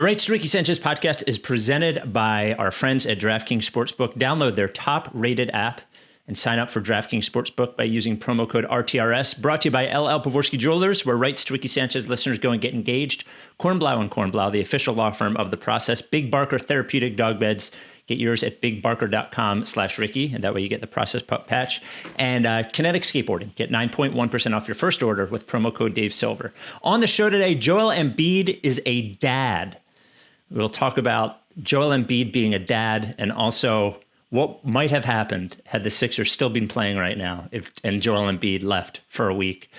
The Right to Ricky Sanchez podcast is presented by our friends at DraftKings Sportsbook. Download their top-rated app and sign up for DraftKings Sportsbook by using promo code RTRS. Brought to you by LL Pavorsky Jewelers, where Right to Ricky Sanchez listeners go and get engaged. Kornblau & Kornblau, the official law firm of The Process. Big Barker Therapeutic Dog Beds. Get yours at bigbarker.com/Ricky, and that way you get the Process Pup patch. And Kinetic Skateboarding. Get 9.1% off your first order with promo code Dave Silver. On the show today, Joel Embiid is a dad. We'll talk about Joel Embiid being a dad and also what might have happened had the Sixers still been playing right now and Joel Embiid left for a week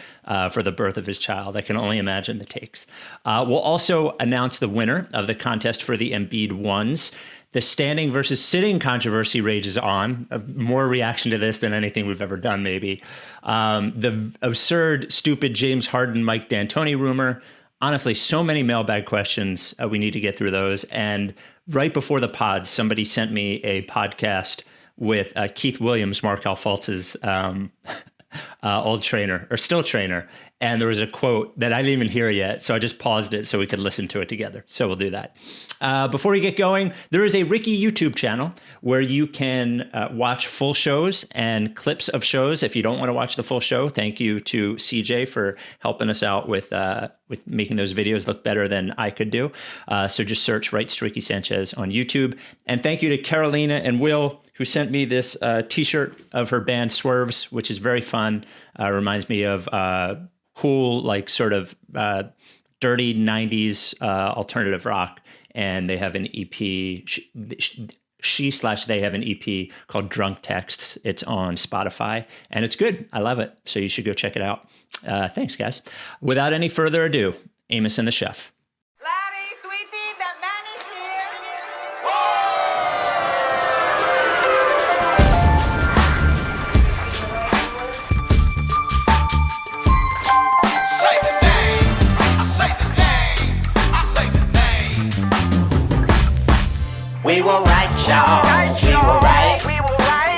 for the birth of his child. I can only imagine the takes. We'll also announce the winner of the contest for the Embiid ones. The standing versus sitting controversy rages on. More reaction to this than anything we've ever done, maybe. The absurd, stupid James Harden, Mike D'Antoni rumor. Honestly, so many mailbag questions. We need to get through those. And right before the pod, somebody sent me a podcast with Keith Williams, Markelle Fultz's old trainer, or still trainer. And there was a quote that I didn't even hear yet, so I just paused it so we could listen to it together. So we'll do that. Before we get going, there is a Ricky YouTube channel where you can watch full shows and clips of shows. If you don't want to watch the full show, thank you to CJ for helping us out with making those videos look better than I could do. So just search Right to Ricky Sanchez on YouTube. And thank you to Carolina and Will, who sent me this T-shirt of her band Swerves, which is very fun. Reminds me of cool, like sort of dirty 90s alternative rock. And they have an EP, they have an EP called Drunk Texts. It's on Spotify and it's good. I love it. So you should go check it out. Thanks, guys. Without any further ado, Amos and the Chef. We were right, y'all. We were right.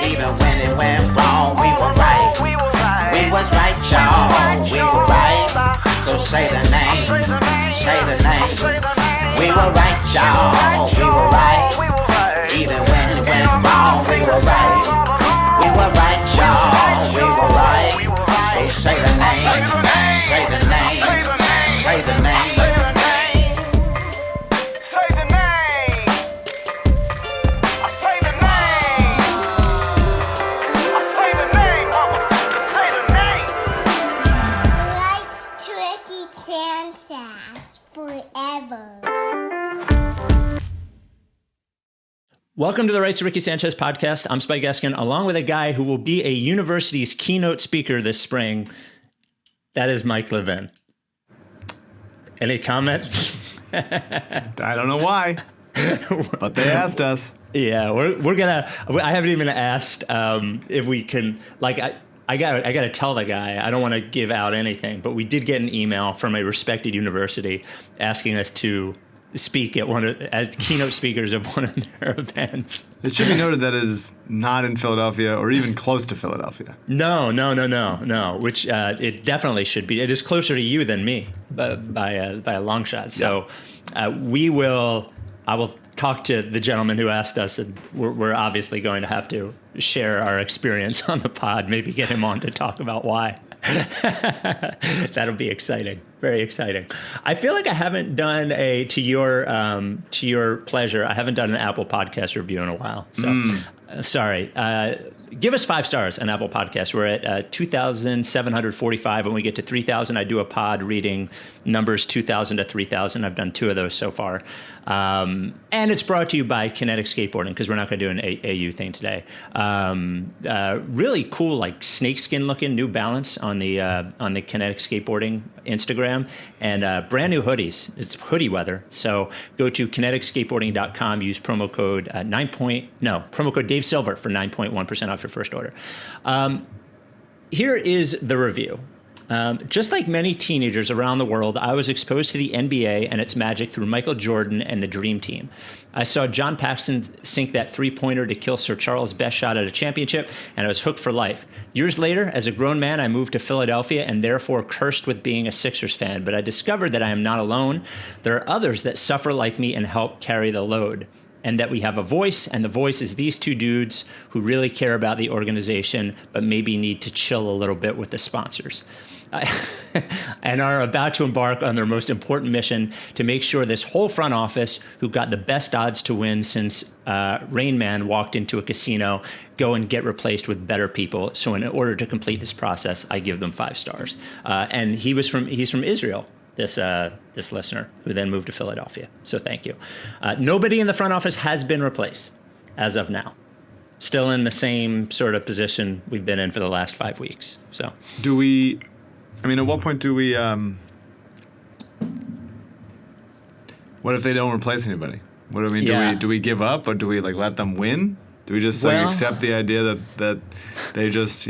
Even when it went wrong, we were right. We was right, y'all. We were right. So say the name. Say the name. We were right, y'all. We were right. Even when it went wrong, we were right. We were right, y'all. We were right. So say the name. Say the name. Say the name. Welcome to the Right to Ricky Sanchez podcast. I'm Spike Eskin, along with a guy who will be a university's keynote speaker this spring. That is Mike Levin. Any comment? I don't know why, but they asked us. Yeah, we're gonna. I haven't even asked if we can. Like, I gotta tell the guy. I don't want to give out anything, but we did get an email from a respected university asking us to speak at as keynote speakers of one of their events. It should be noted that it is not in Philadelphia or even close to Philadelphia. No. Which it definitely should be. It is closer to you than me, by a long shot. So I will talk to the gentleman who asked us, and we're obviously going to have to share our experience on the pod. Maybe get him on to talk about why. That'll be exciting. Very exciting. I feel like I haven't done to your pleasure, I haven't done an Apple Podcast review in a while. So sorry. Give us 5 stars on Apple Podcasts. We're at 2,745. When we get to 3,000, I do a pod reading numbers 2,000 to 3,000. I've done 2 of those so far. And it's brought to you by Kinetic Skateboarding, because we're not going to do an AU thing today. Really cool, like snakeskin looking New Balance on the Kinetic Skateboarding Instagram, and brand new hoodies. It's hoodie weather. So go to kineticskateboarding.com, use promo code promo code Dave Silver for 9.1% off your first order. Here is the review. Just like many teenagers around the world, I was exposed to the NBA and its magic through Michael Jordan and the Dream Team. I saw John Paxson sink that three-pointer to kill Sir Charles' best shot at a championship, and I was hooked for life. Years later, as a grown man, I moved to Philadelphia and therefore cursed with being a Sixers fan, but I discovered that I am not alone. There are others that suffer like me and help carry the load, and that we have a voice, and the voice is these two dudes who really care about the organization, but maybe need to chill a little bit with the sponsors. And are about to embark on their most important mission to make sure this whole front office, who got the best odds to win since Rain Man walked into a casino, go and get replaced with better people. So in order to complete this process, I give them 5 stars. And he's from Israel, this listener, who then moved to Philadelphia. So thank you. Nobody in the front office has been replaced as of now. Still in the same sort of position we've been in for the last 5 weeks. So at what point do we, what if they don't replace anybody? Do we give up, or do we let them win? Do we just accept the idea that they just,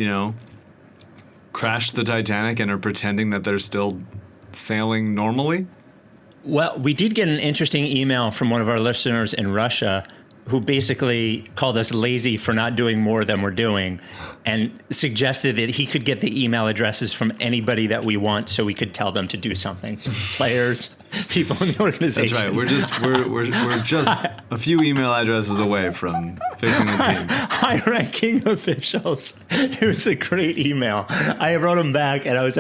crashed the Titanic and are pretending that they're still sailing normally? Well, we did get an interesting email from one of our listeners in Russia who basically called us lazy for not doing more than we're doing, and suggested that he could get the email addresses from anybody that we want so we could tell them to do something. Players, people in the organization. That's right. We're just a few email addresses away from fixing the team. High-ranking officials. It was a great email. I wrote him back, and I was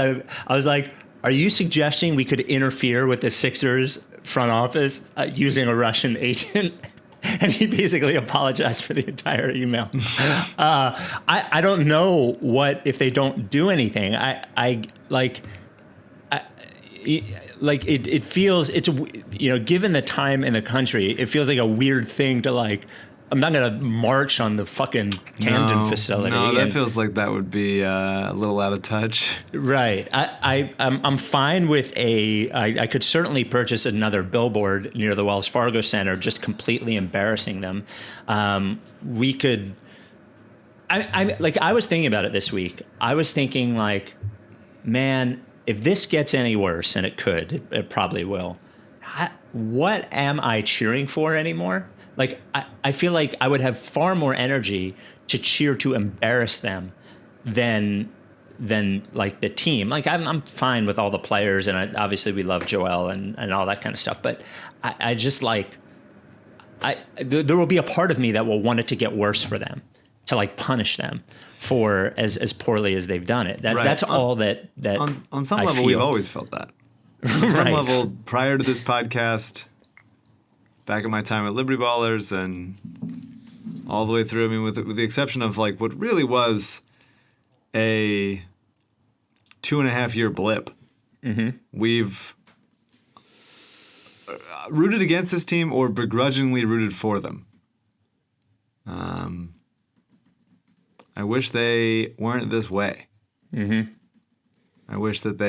like, are you suggesting we could interfere with the Sixers front office using a Russian agent? And he basically apologized for the entire email. I don't know if they don't do anything. It feels, given the time in the country, it feels like a weird thing to I'm not going to march on the fucking Camden facility. No, that feels like that would be a little out of touch. Right. I'm fine with I could certainly purchase another billboard near the Wells Fargo Center, just completely embarrassing them. We could, I was thinking about it this week. I was thinking man, if this gets any worse, and it could, it probably will, what am I cheering for anymore? I feel like I would have far more energy to cheer to embarrass them than the team. I'm fine with all the players, and obviously we love Joel and all that kind of stuff. But I just there will be a part of me that will want it to get worse for them, to punish them for as poorly as they've done it. That's all that on some I level feel. We've always felt that. On some level, prior to this podcast, back at my time at Liberty Ballers, and all the way through, with the exception of what really was a 2.5-year blip, we've rooted against this team or begrudgingly rooted for them. I wish they weren't this way. I wish that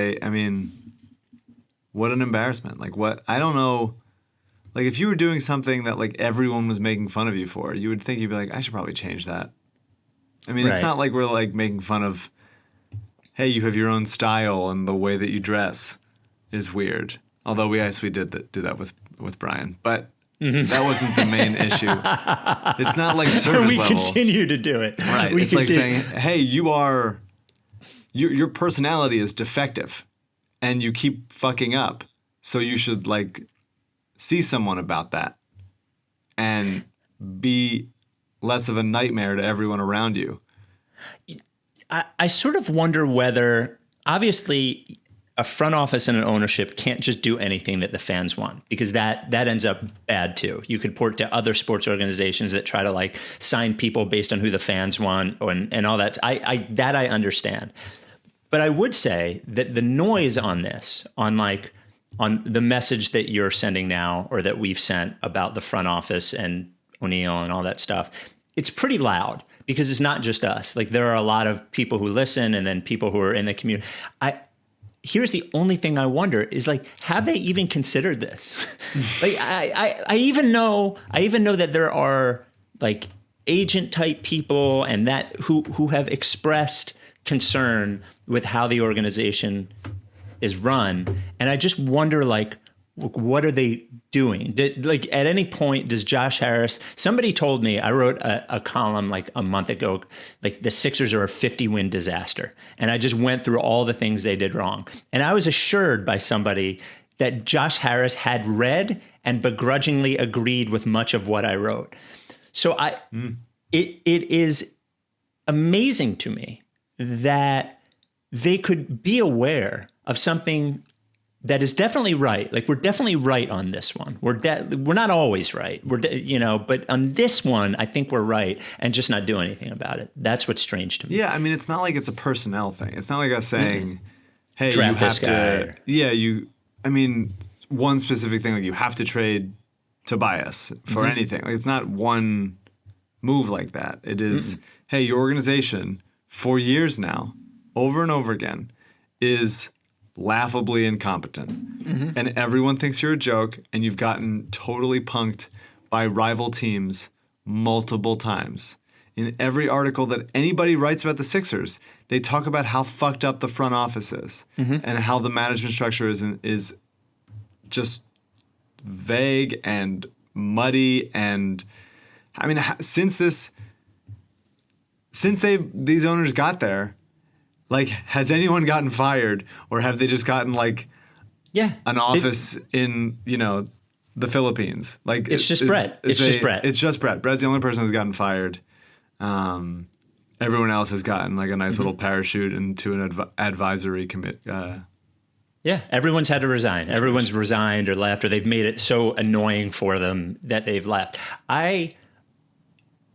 what an embarrassment. I don't know. If you were doing something that everyone was making fun of you for, you would think you'd be I should probably change that. It's not like we're making fun of, hey, you have your own style and the way that you dress is weird. Although we did do that with Brian, but that wasn't the main issue. It's not service we level. We continue to do it. Right. It's saying, hey, your personality is defective, and you keep fucking up, so you should see someone about that and be less of a nightmare to everyone around you. I sort of wonder whether, obviously, a front office and an ownership can't just do anything that the fans want, because that ends up bad too. You could port to other sports organizations that try to sign people based on who the fans want and all that. I understand. But I would say that the noise on this, on the message that you're sending now, or that we've sent about the front office and O'Neill and all that stuff, it's pretty loud, because it's not just us. There are a lot of people who listen, and then people who are in the community. Here's the only thing I wonder is have they even considered this? I even know that there are agent type people and that who have expressed concern with how the organization is run. And I just wonder, like, what are they doing? Like, at any point, does Josh Harris, somebody told me, I wrote a column like a month ago, like the Sixers are a 50-win disaster. And I just went through all the things they did wrong. And I was assured by somebody that Josh Harris had read and begrudgingly agreed with much of what I wrote. So it is amazing to me that they could be aware of something that is definitely right. Like, we're definitely right on this one. We're not always right. But on this one, I think we're right, and just not do anything about it. That's what's strange to me. Yeah, I mean, it's not like it's a personnel thing. It's not like us saying, "Hey, draft you have this guy." to." Yeah, I mean, one specific thing, like you have to trade Tobias for anything. Like, it's not one move like that. It is, hey, your organization for years now, over and over again, is laughably incompetent. And everyone thinks you're a joke, and you've gotten totally punked by rival teams multiple times. In every article that anybody writes about the Sixers, they talk about how fucked up the front office is and how the management structure is just vague and muddy. And I mean, since these owners got there, like, has anyone gotten fired, or have they just gotten like an office in the Philippines? Like, it's just Brett. It's just Brett. It's just Brett. Brett's the only person who's gotten fired. Everyone else has gotten like a nice little parachute into an advisory commit. Yeah, everyone's had to resign. Everyone's resigned or left, or they've made it so annoying for them that they've left.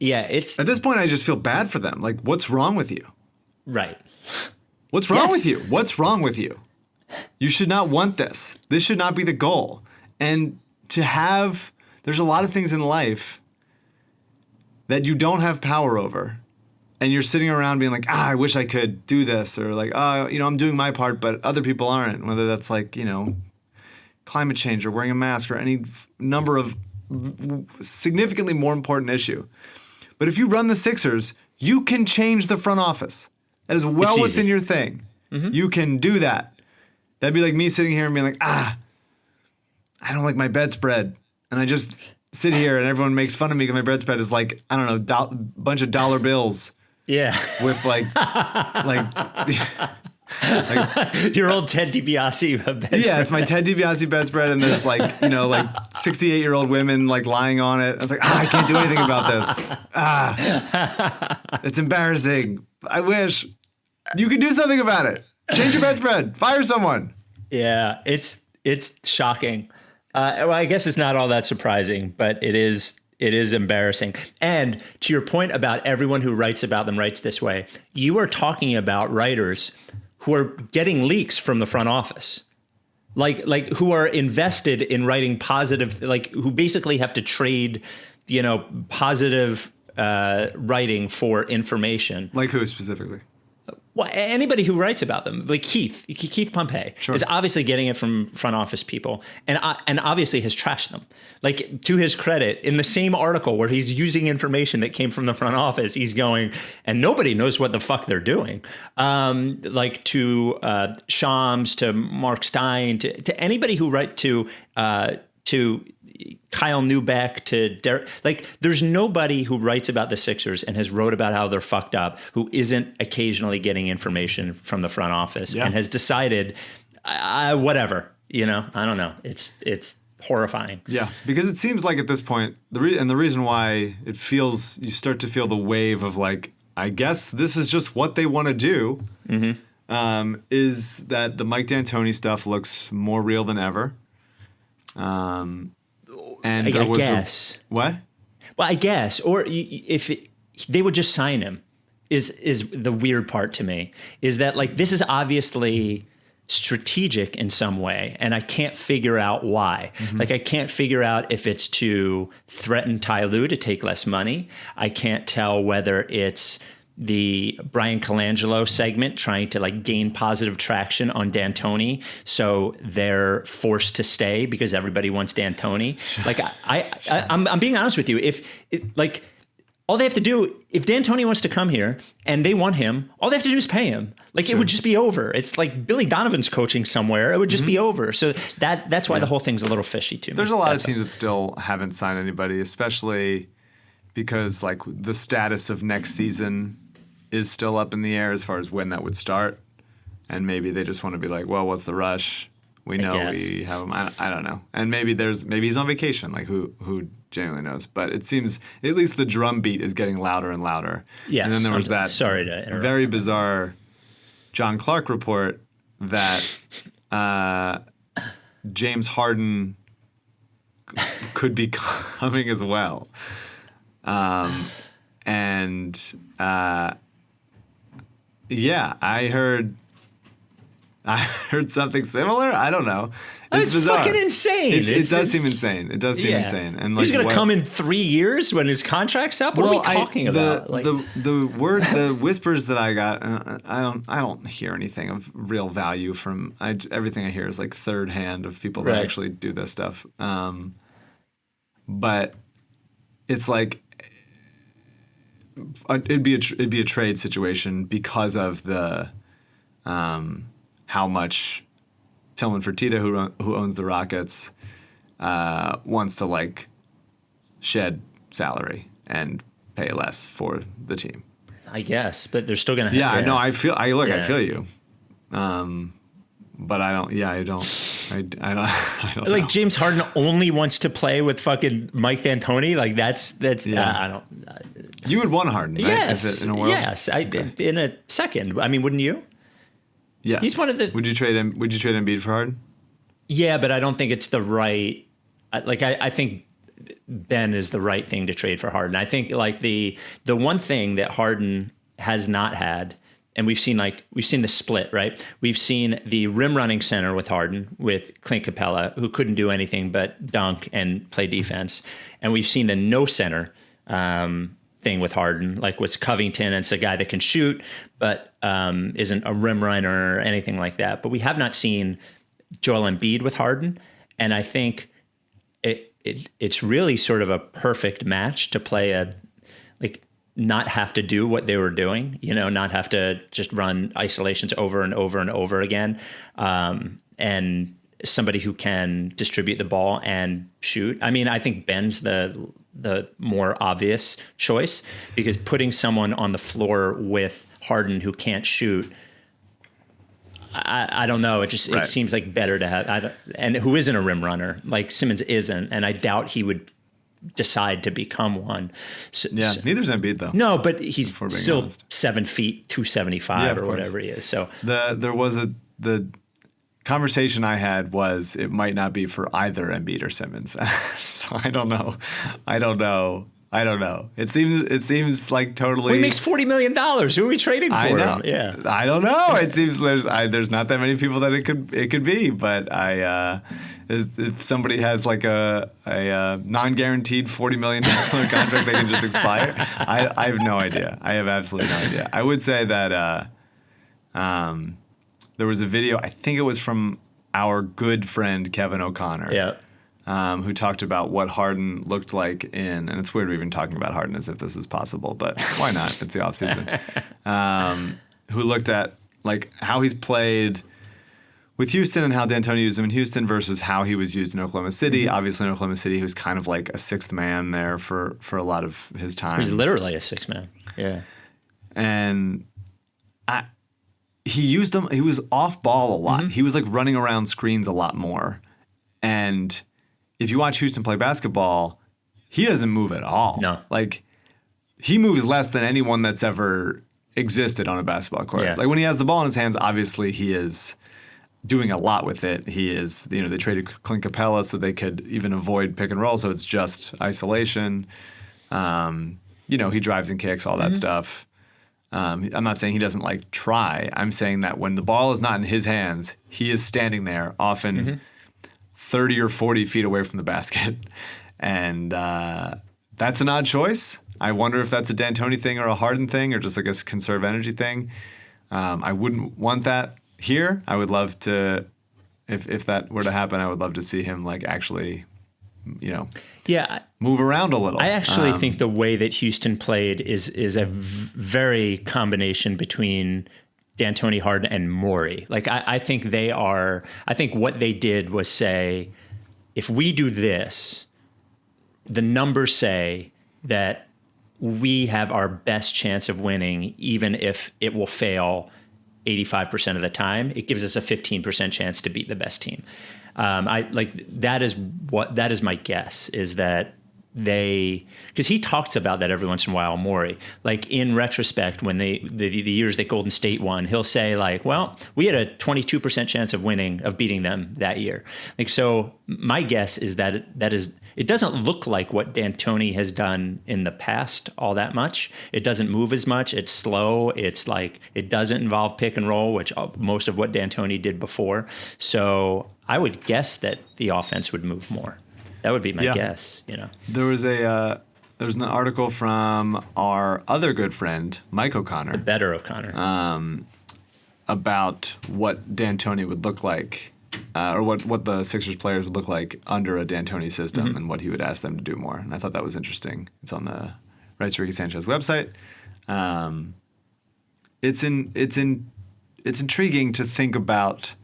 It's at this point, I just feel bad for them. Like, what's wrong with you? Right. What's wrong with you? What's wrong with you? You should not want this. This should not be the goal. And there's a lot of things in life that you don't have power over. And you're sitting around being like, I wish I could do this. Or like, I'm doing my part, but other people aren't. Whether that's like, climate change or wearing a mask or any number of significantly more important issue. But if you run the Sixers, you can change the front office. That is well within your thing. You can do that. That'd be like me sitting here and being like, I don't like my bedspread. And I just sit here and everyone makes fun of me because my bedspread is like, I don't know, bunch of dollar bills. Yeah. With like your old Ted DiBiase bedspread. Yeah, it's my Ted DiBiase bedspread, and there's like 68-year-old women like lying on it. I was like, I can't do anything about this. It's embarrassing. I wish you could do something about it. Change your bedspread. Fire someone. Yeah, it's shocking. Well, I guess it's not all that surprising, but it is embarrassing. And to your point about everyone who writes about them writes this way, you are talking about writers who are getting leaks from the front office, like who are invested in writing positive, like who basically have to trade, positive writing for information. Like who specifically? Well, anybody who writes about them, like Keith Pompey, is obviously getting it from front office people, and obviously has trashed them. Like, to his credit, in the same article where he's using information that came from the front office, he's going, and nobody knows what the fuck they're doing. Like to Shams, to Mark Stein, to anybody who write to Kyle Neubeck, to Derek. Like, there's nobody who writes about the Sixers and has wrote about how they're fucked up who isn't occasionally getting information from the front office and has decided, whatever, I don't know. It's horrifying. Yeah, because it seems like at this point, the reason why you start to feel the wave of like, I guess this is just what they want to do, is that the Mike D'Antoni stuff looks more real than ever. And I guess. What? Well, I guess, or if they would just sign him, is the weird part to me. Is that, like, this is obviously strategic in some way, and I can't figure out why. Like, I can't figure out if it's to threaten Ty Lue to take less money. I can't tell whether it's the Brian Colangelo segment trying to like gain positive traction on D'Antoni, so they're forced to stay because everybody wants D'Antoni. Like, I'm being honest with you. If like all they have to do, if D'Antoni wants to come here and they want him, all they have to do is pay him. Like it would just be over. It's like Billy Donovan's coaching somewhere. It would just be over. So that's why the whole thing's a little fishy to me. There's a lot of teams that still haven't signed anybody, especially because like the status of next season is still up in the air as far as when that would start. And maybe they just want to be like, well, what's the rush? We know we have him. I don't know. And maybe he's on vacation. Like who genuinely knows? But it seems at least the drum beat is getting louder and louder. Yes. And then there was that sorry to interrupt. Very bizarre John Clark report that James Harden could be coming as well. Yeah, I heard something similar. I don't know. It's bizarre. Fucking insane. It does seem insane. It does seem insane. And like, he's going to come in 3 years when his contract's up. What are we talking about? The whispers that I got, I don't hear anything of real value from. Everything I hear is like third hand of people that actually do this stuff. But it's like it'd be a trade situation because of the how much Tillman Fertitta, who owns the Rockets, wants to like shed salary and pay less for the team. I guess, but they're still going to. Yeah, no, I feel you. But I don't. Yeah, I don't. I don't. Like know. James Harden only wants to play with fucking Mike D'Antoni. Like that's. Yeah. I don't. You would want Harden, right? Yes. In a world? Yes. In a second. I mean, wouldn't you? Yes. He's one of the. Would you trade Embiid for Harden? Yeah, but I don't think it's the right. I think Ben is the right thing to trade for Harden. I think like the one thing that Harden has not had, and we've seen the split, right? We've seen the rim running center with Harden, with Clint Capella, who couldn't do anything but dunk and play defense, and we've seen the no center thing with Harden, like with Covington, and it's a guy that can shoot, but isn't a rim runner or anything like that. But we have not seen Joel Embiid with Harden, and I think it's really sort of a perfect match to play not have to do what they were doing, not have to just run isolations over and over and over again, and somebody who can distribute the ball and shoot. I mean, I think Ben's the more obvious choice, because putting someone on the floor with Harden who can't shoot, I don't know. It seems like better to have, and who isn't a rim runner, like Simmons isn't, and I doubt he would decide to become one. Neither's Embiid though. No, but he's still honest. 7 feet, 275 or whatever he is. So the conversation I had was it might not be for either Embiid or Simmons. So I don't know. It seems like totally. Well, he makes $40 million. Who are we trading for? I know. Him? Yeah. I don't know. It seems there's not that many people that it could be. But if somebody has like a non-guaranteed $40 million contract they can just expire, I have no idea. I have absolutely no idea. I would say that there was a video, I think it was from our good friend Kevin O'Connor. Yeah. Who talked about what Harden looked like and it's weird we're even talking about Harden as if this is possible, but why not? It's the offseason. Who looked at like how he's played with Houston and how D'Antoni used him in Houston versus how he was used in Oklahoma City. Mm-hmm. Obviously in Oklahoma City he was kind of like a sixth man there for a lot of his time. He's literally a sixth man. Yeah. And he used him, he was off ball a lot. Mm-hmm. He was like running around screens a lot more. And if you watch Houston play basketball, he doesn't move at all. No. Like, he moves less than anyone that's ever existed on a basketball court. Yeah. Like, when he has the ball in his hands, obviously he is doing a lot with it. He is, they traded Clint Capella so they could even avoid pick and roll, so it's just isolation. He drives and kicks, all that stuff. I'm not saying he doesn't, like, try. I'm saying that when the ball is not in his hands, he is standing there often 30 or 40 feet away from the basket. And that's an odd choice. I wonder if that's a D'Antoni thing or a Harden thing or just like a conserve energy thing. I wouldn't want that here. I would love to, if that were to happen, I would love to see him like actually Yeah. move around a little. I actually think the way that Houston played is a very combination between D'Antoni, Harden, and Morey. Like, I think I think what they did was say, if we do this, the numbers say that we have our best chance of winning, even if it will fail 85% of the time. It gives us a 15% chance to beat the best team. That is my guess, is that because he talks about that every once in a while, Morey. Like, in retrospect, when the years that Golden State won, he'll say, like, well, we had a 22% chance of beating them that year. Like, so my guess is that it doesn't look like what D'Antoni has done in the past all that much. It doesn't move as much. It's slow. It's like, it doesn't involve pick and roll, which most of what D'Antoni did before. So I would guess that the offense would move more. That would be my guess, There was an article from our other good friend, Mike O'Connor. The better O'Connor. About what D'Antoni would look like, or what the Sixers players would look like under a D'Antoni system, and what he would ask them to do more. And I thought that was interesting. It's on the Rights Ricky Sanchez website. It's intriguing to think about,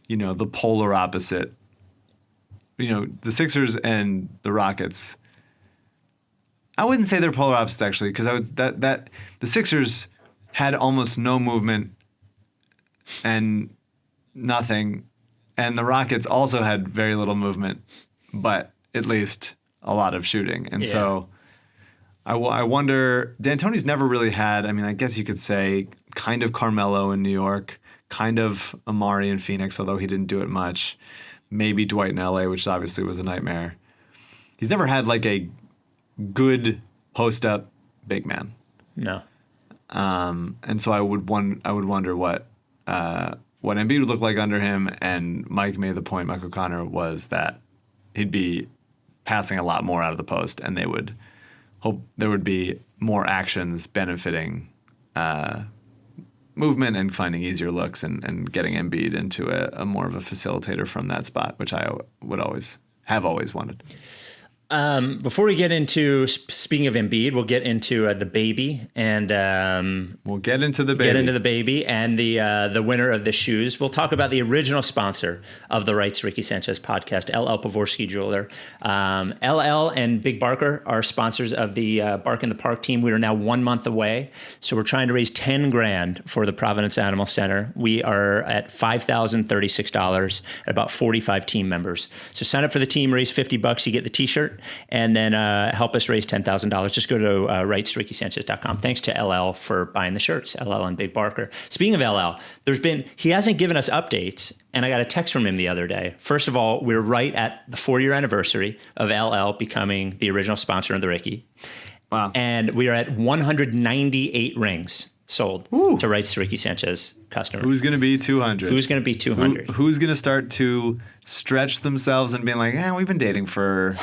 the polar opposite. The Sixers and the Rockets, I wouldn't say they're polar opposites, actually, because the Sixers had almost no movement and nothing, and the Rockets also had very little movement, but at least a lot of shooting. And so I wonder, D'Antoni's never really had, I guess you could say, kind of Carmelo in New York, kind of Amari in Phoenix, although he didn't do it much. Maybe Dwight in LA, which obviously was a nightmare. He's never had like a good post-up big man. No. And so I would wonder what Embiid would look like under him. And Mike made the point, Mike O'Connor, was that he'd be passing a lot more out of the post, and they would hope there would be more actions benefiting movement and finding easier looks and getting Embiid into a more of a facilitator from that spot, which I would always wanted. Before we get into, speaking of Embiid, we'll get into the baby, and we'll get into the baby and the winner of the shoes. We'll talk about the original sponsor of the Rights Ricky Sanchez podcast, LL Pavorsky Jeweler. LL and Big Barker are sponsors of the Bark in the Park team. We are now 1 month away, so we're trying to raise $10,000 for the Providence Animal Center. We are at $5,036, about 45 team members. So sign up for the team, raise $50, you get the T-shirt. And then help us raise $10,000. Just go to rightsrickysanchez.com. Thanks to LL for buying the shirts, LL and Big Barker. Speaking of LL, he hasn't given us updates, and I got a text from him the other day. First of all, we're right at the 4-year anniversary of LL becoming the original sponsor of the Ricky. Wow. And we are at 198 rings sold to Rights Ricky Sanchez customers. Who's going to be 200? Who's going to be 200? Who's going to start to stretch themselves and being like, we've been dating for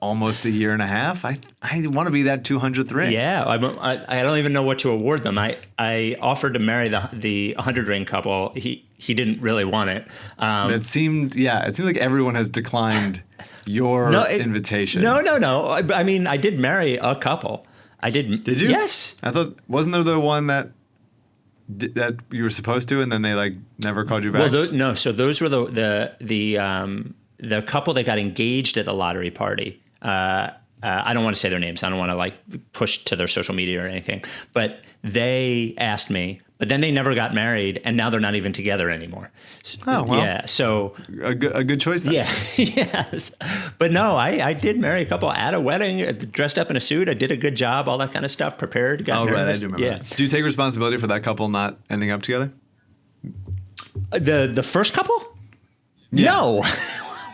almost a year and a half. I want to be that 200th ring. Yeah, I don't even know what to award them. I offered to marry the 100 ring couple. He didn't really want it. It seemed like everyone has declined your invitation. No. I did marry a couple. I did. Did you? Yes. I thought, wasn't there the one that you were supposed to, and then they never called you back? Well, so those were the couple that got engaged at the lottery party. I don't want to say their names. I don't want to push to their social media or anything. But they asked me, but then they never got married, and now they're not even together anymore. Oh, well. Yeah, so a good choice then. Yeah, yes. But no, I did marry a couple at a wedding, dressed up in a suit. I did a good job, all that kind of stuff, prepared. Got nervous. Right, I do remember that. Do you take responsibility for that couple not ending up together? The first couple? Yeah. No.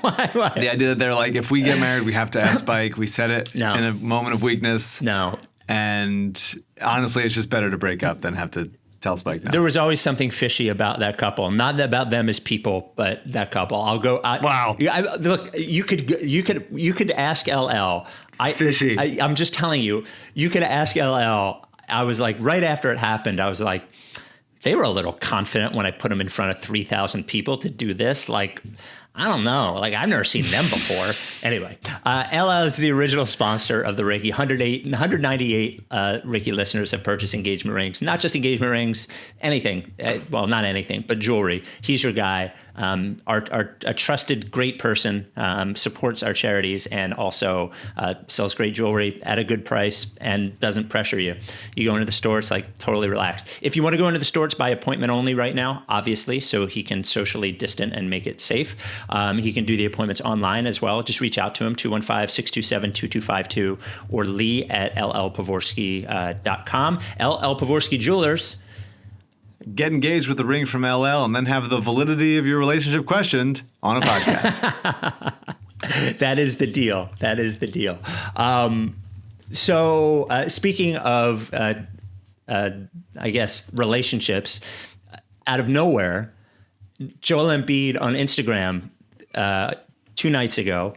Why? The idea that they're like, if we get married, we have to ask Spike. We said it in a moment of weakness. No. And honestly, it's just better to break up than have to tell Spike now. There was always something fishy about that couple. Not about them as people, but that couple. Wow. Look, you could ask LL. Fishy. I'm just telling you. You could ask LL. I was like, right after it happened, I was like, they were a little confident when I put them in front of 3,000 people to do this. I don't know. Like, I've never seen them before. Anyway, LL is the original sponsor of the Ricky. 198 Ricky listeners have purchased engagement rings. Not just engagement rings, anything. Well, not anything, but jewelry. He's your guy. A trusted, great person, supports our charities and also sells great jewelry at a good price and doesn't pressure you. You go into the store, it's like totally relaxed. If you want to go into the store, it's by appointment only right now, obviously, so he can socially distant and make it safe. He can do the appointments online as well. Just reach out to him, 215-627-2252, or Lee at llpavorsky.com. LL Pavorsky Jewelers. Get engaged with the ring from LL and then have the validity of your relationship questioned on a podcast. That is the deal. That is the deal. So speaking of, I guess, relationships, out of nowhere, Joel Embiid on Instagram 2 nights ago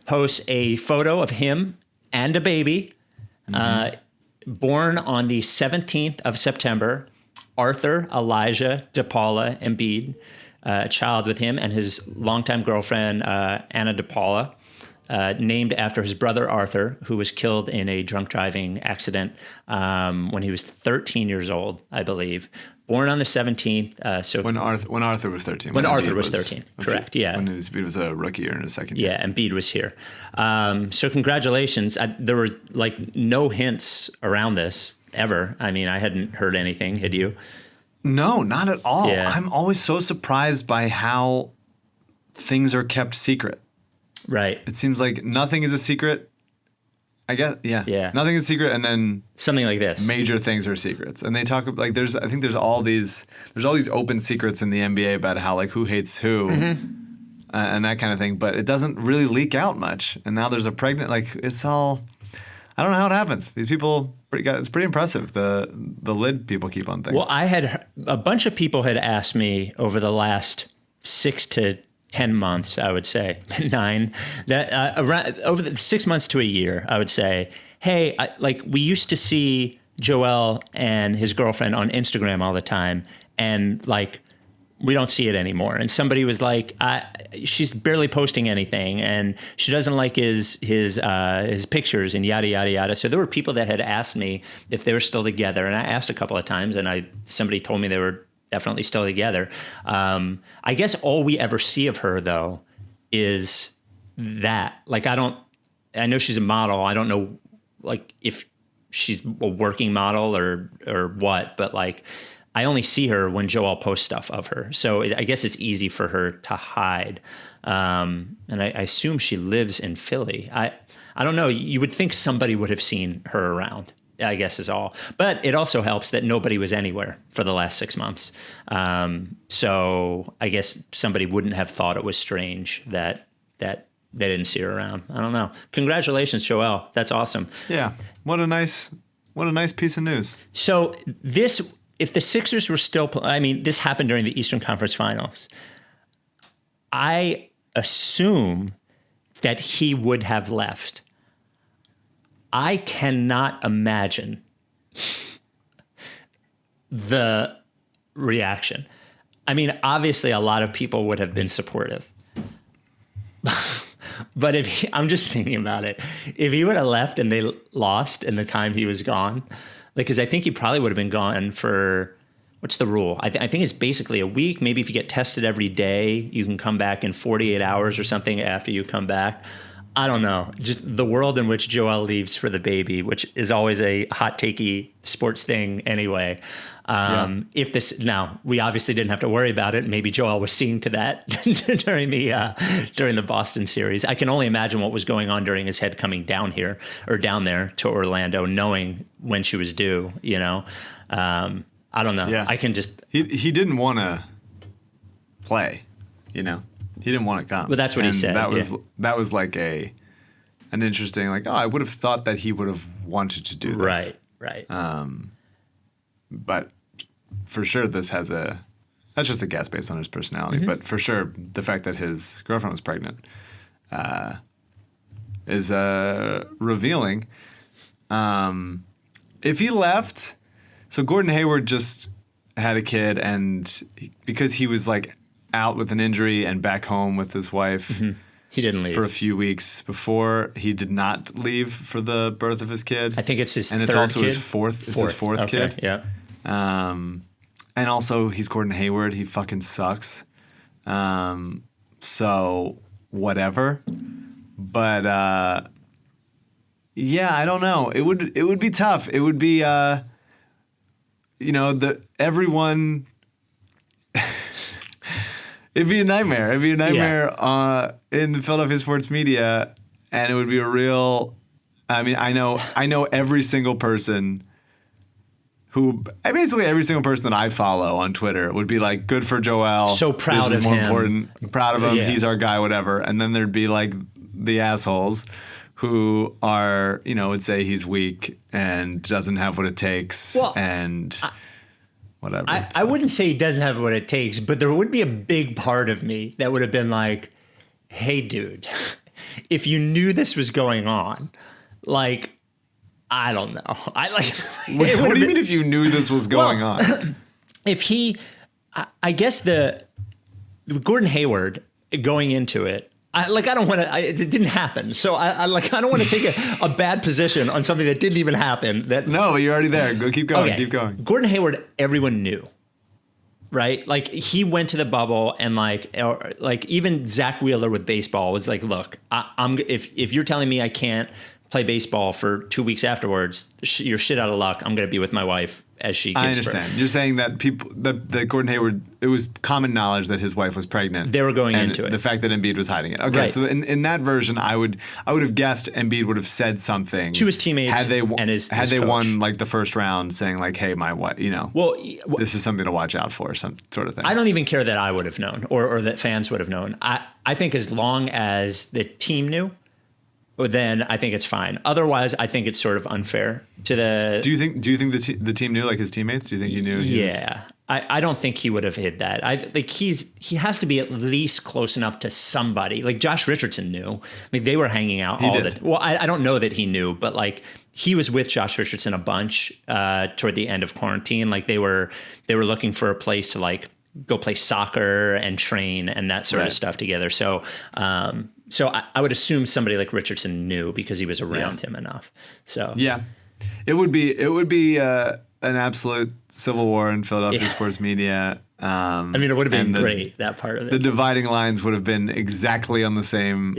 posts a photo of him and a baby born on the 17th of September. Arthur Elijah DePaula Embiid, a child with him and his longtime girlfriend, Anna DePaula, named after his brother Arthur, who was killed in a drunk driving accident when he was 13 years old, I believe. Born on the 17th. So when Arthur was 13. When Arthur was 13, correct, yeah. When Embiid was a rookie or in his second year. Yeah, Embiid was here. So congratulations. There were like no hints around this ever. I mean, I hadn't heard anything. Had you? No, not at all. Yeah. I'm always so surprised by how things are kept secret. Right. It seems like nothing is a secret. I guess, yeah. Yeah. Nothing is a secret, and then something like this. Major things are secrets. And they talk like I think there's all these open secrets in the NBA about how like who hates who. And that kind of thing, but it doesn't really leak out much. And now there's a pregnant, like it's all, I don't know how it happens. These people, it's pretty impressive, the lid people keep on things. Well, a bunch of people had asked me over the last 6 to 10 months, I would say, 9, that around over the 6 months to a year, I would say, hey, we used to see Joel and his girlfriend on Instagram all the time, and like, we don't see it anymore. And somebody was like, she's barely posting anything, and she doesn't like his pictures and yada, yada, yada. So there were people that had asked me if they were still together. And I asked a couple of times, and somebody told me they were definitely still together. I guess all we ever see of her, though, is that. Like, I know she's a model. I don't know, like, if she's a working model or what, but like, I only see her when Joel posts stuff of her. So I guess it's easy for her to hide. And I assume she lives in Philly. I don't know. You would think somebody would have seen her around, I guess is all. But it also helps that nobody was anywhere for the last 6 months. So I guess somebody wouldn't have thought it was strange that they didn't see her around. I don't know. Congratulations, Joel. That's awesome. Yeah. What a nice piece of news. So if the Sixers were still, this happened during the Eastern Conference Finals. I assume that he would have left. I cannot imagine the reaction. I mean, obviously, a lot of people would have been supportive. But I'm just thinking about it. If he would have left and they lost in the time he was gone, because I think he probably would have been gone for, what's the rule? I think it's basically a week. Maybe if you get tested every day, you can come back in 48 hours or something after you come back. I don't know. Just the world in which Joel leaves for the baby, which is always a hot takey sports thing anyway. Now we obviously didn't have to worry about it. Maybe Joel was seeing to that during the Boston series. I can only imagine what was going on during his head coming down here or down there to Orlando, knowing when she was due. I don't know. Yeah. I can just he didn't want to play. He didn't want to come. But that's what he said. That was like an interesting, like, I would have thought that he would have wanted to do this. Right. But for sure, that's just a guess based on his personality. Mm-hmm. But for sure, the fact that his girlfriend was pregnant is revealing. If he left, so Gordon Hayward just had a kid, and because he was like out with an injury and back home with his wife. He didn't leave for a few weeks before. He did not leave for the birth of his kid. I think it's his and third it's also kid? his fourth. It's his fourth okay, kid. Yeah. And also he's Gordon Hayward. He fucking sucks. So whatever. But yeah, I don't know. It would be tough. It would be everyone. It'd be a nightmare. It'd be a nightmare in the Philadelphia sports media, and it would be a real. I mean, I know every single person basically every single person that I follow on Twitter would be like, "Good for Joel. So proud this is of more him. important. Proud of him. Yeah. He's our guy. Whatever." And then there'd be like the assholes who are, would say he's weak and doesn't have what it takes, and whatever. I wouldn't say he doesn't have what it takes, but there would be a big part of me that would have been like, hey, dude, if you knew this was going on, like, I don't know. What do you mean if you knew this was going on? If I guess the Gordon Hayward going into it, I don't want to. It didn't happen, so I don't want to take a bad position on something that didn't even happen. No, you're already there. Go, keep going. Okay. Keep going. Gordon Hayward, everyone knew, right? Like he went to the bubble, and like even Zach Wheeler with baseball was like, "Look, if you're telling me I can't play baseball for 2 weeks afterwards, you're shit out of luck. I'm going to be with my wife as she gives I understand. birth." You're saying that that Gordon Hayward, it was common knowledge that his wife was pregnant. They were going and into it. The fact that Embiid was hiding it. Okay, Right. so in that version, I would have guessed Embiid would have said something To his teammates and his had they coach. won like the first round, saying like, "Hey, my wife, Well, this is something to watch out for," some sort of thing. I don't even care that I would have known or that fans would have known. I think as long as the team knew, then I think it's fine. Otherwise, I think it's sort of unfair to the. Do you think the team knew, like his teammates? Do you think he knew? Yeah, I don't think he would have hid that. I think he has to be at least close enough to somebody. Like Josh Richardson knew. Like they were hanging out all the. Well, I don't know that he knew, but like he was with Josh Richardson a bunch toward the end of quarantine. Like they were looking for a place to like go play soccer and train and that sort of stuff together. So. So I would assume somebody like Richardson knew because he was around him enough. So yeah, it would be an absolute civil war in Philadelphia sports media. I mean, it would have been great, that part of it. The dividing lines would have been exactly on the same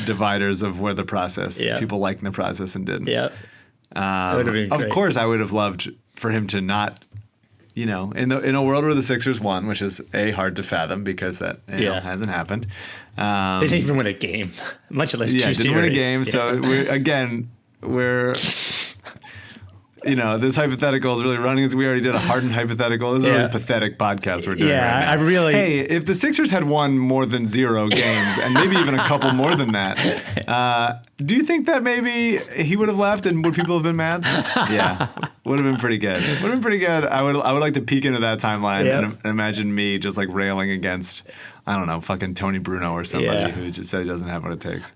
dividers of where the process, people liking the process and didn't. Yep. It would have been great. Of course, I would have loved for him to not. In a world where the Sixers won, which is hard to fathom because that hasn't happened. They didn't even win a game, much less two series. Didn't win a game. Yeah. So we're this hypothetical is really running. We already did a Harden hypothetical. This is a really pathetic podcast we're doing right now. Hey, if the Sixers had won more than 0 games and maybe even a couple more than that, do you think that maybe he would have left and would people have been mad? Yeah, would have been pretty good. Would have been pretty good. I would like to peek into that timeline and imagine me just like railing against, I don't know, fucking Tony Bruno or somebody who just said he doesn't have what it takes.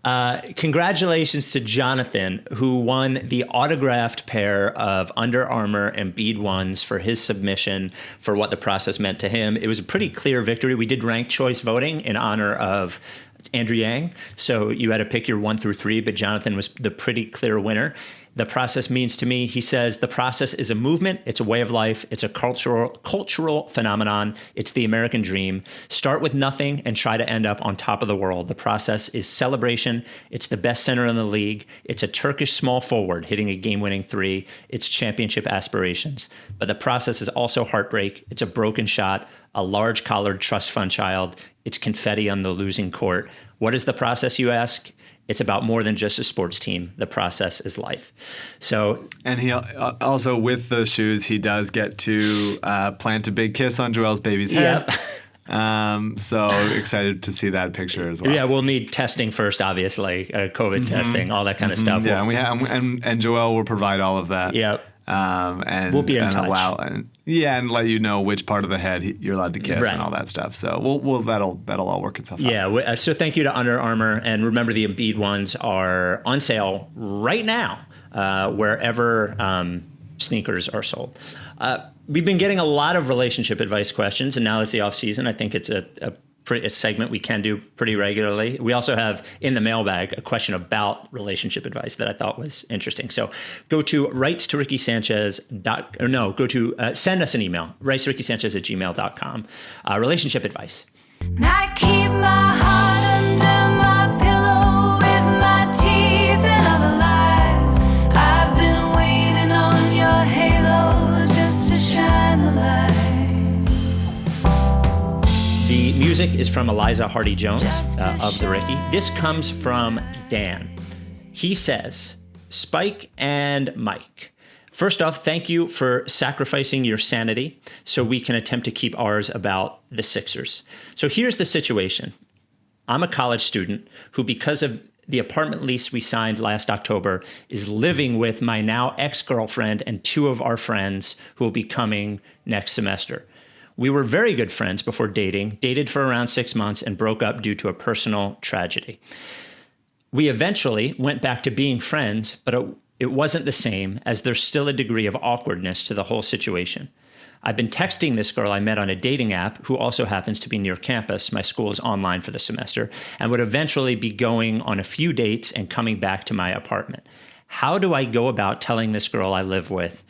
Congratulations to Jonathan, who won the autographed pair of Under Armour Embiid ones for his submission for what the process meant to him. It was a pretty clear victory. We did ranked choice voting in honor of Andrew Yang, so you had to pick your 1 through 3, but Jonathan was the pretty clear winner. The process means to me, he says, the process is a movement. It's a way of life. It's a cultural phenomenon. It's the American dream. Start with nothing and try to end up on top of the world. The process is celebration. It's the best center in the league. It's a Turkish small forward hitting a game-winning 3. It's championship aspirations. But the process is also heartbreak. It's a broken shot, a large collared trust fund child. It's confetti on the losing court. What is the process, you ask? It's about more than just a sports team. The process is life. So, and he also, with those shoes, he does get to plant a big kiss on Joel's baby's head. Yep. So excited to see that picture as well. Yeah, we'll need testing first, obviously, COVID testing, all that kind of stuff. Yeah, and Joel will provide all of that. Yep. And we'll be in and touch. And let you know which part of the head you're allowed to kiss and all that stuff. So that'll all work itself out. Yeah. So thank you to Under Armour, and remember the Embiid ones are on sale right now wherever sneakers are sold. We've been getting a lot of relationship advice questions, and now it's the off season. I think it's a a segment we can do pretty regularly. We also have in the mailbag a question about relationship advice that I thought was interesting. So go to send us an email, writesrickysanchez@gmail.com. Relationship advice. I keep my heart under my pillow with my teeth and other lies. I've been waiting on your halo just to shine the light. The music is from Eliza Hardy-Jones of The Ricky. This comes from Dan. He says, Spike and Mike, first off, thank you for sacrificing your sanity so we can attempt to keep ours about the Sixers. So here's the situation. I'm a college student who, because of the apartment lease we signed last October, is living with my now ex-girlfriend and two of our friends who will be coming next semester. We were very good friends before dated for around 6 months, and broke up due to a personal tragedy. We eventually went back to being friends, but it wasn't the same, as there's still a degree of awkwardness to the whole situation. I've been texting this girl I met on a dating app, who also happens to be near campus. My school is online for the semester, and would eventually be going on a few dates and coming back to my apartment. How do I go about telling this girl I live with?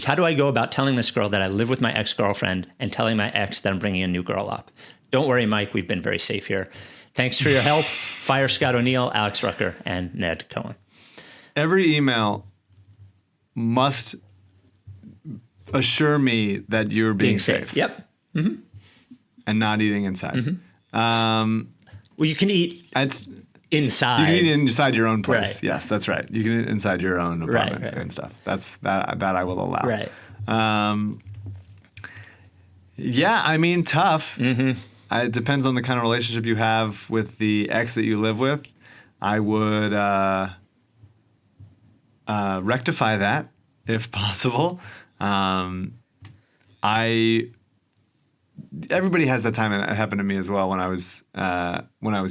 How do I go about telling this girl that I live with my ex-girlfriend and telling my ex that I'm bringing a new girl up? Don't worry, Mike. We've been very safe here. Thanks for your help. Fire Scott O'Neill, Alex Rucker, and Ned Cohen. Every email must assure me that you're being safe. Yep. Mm-hmm. And not eating inside. Mm-hmm. Well, you can eat inside. You can eat inside your own place. Right. Yes, that's right. You can eat inside your own apartment and stuff. That I will allow. Right. Yeah, I mean, tough. Mm-hmm. It depends on the kind of relationship you have with the ex that you live with. I would rectify that if possible. Everybody has that time, and it happened to me as well when I was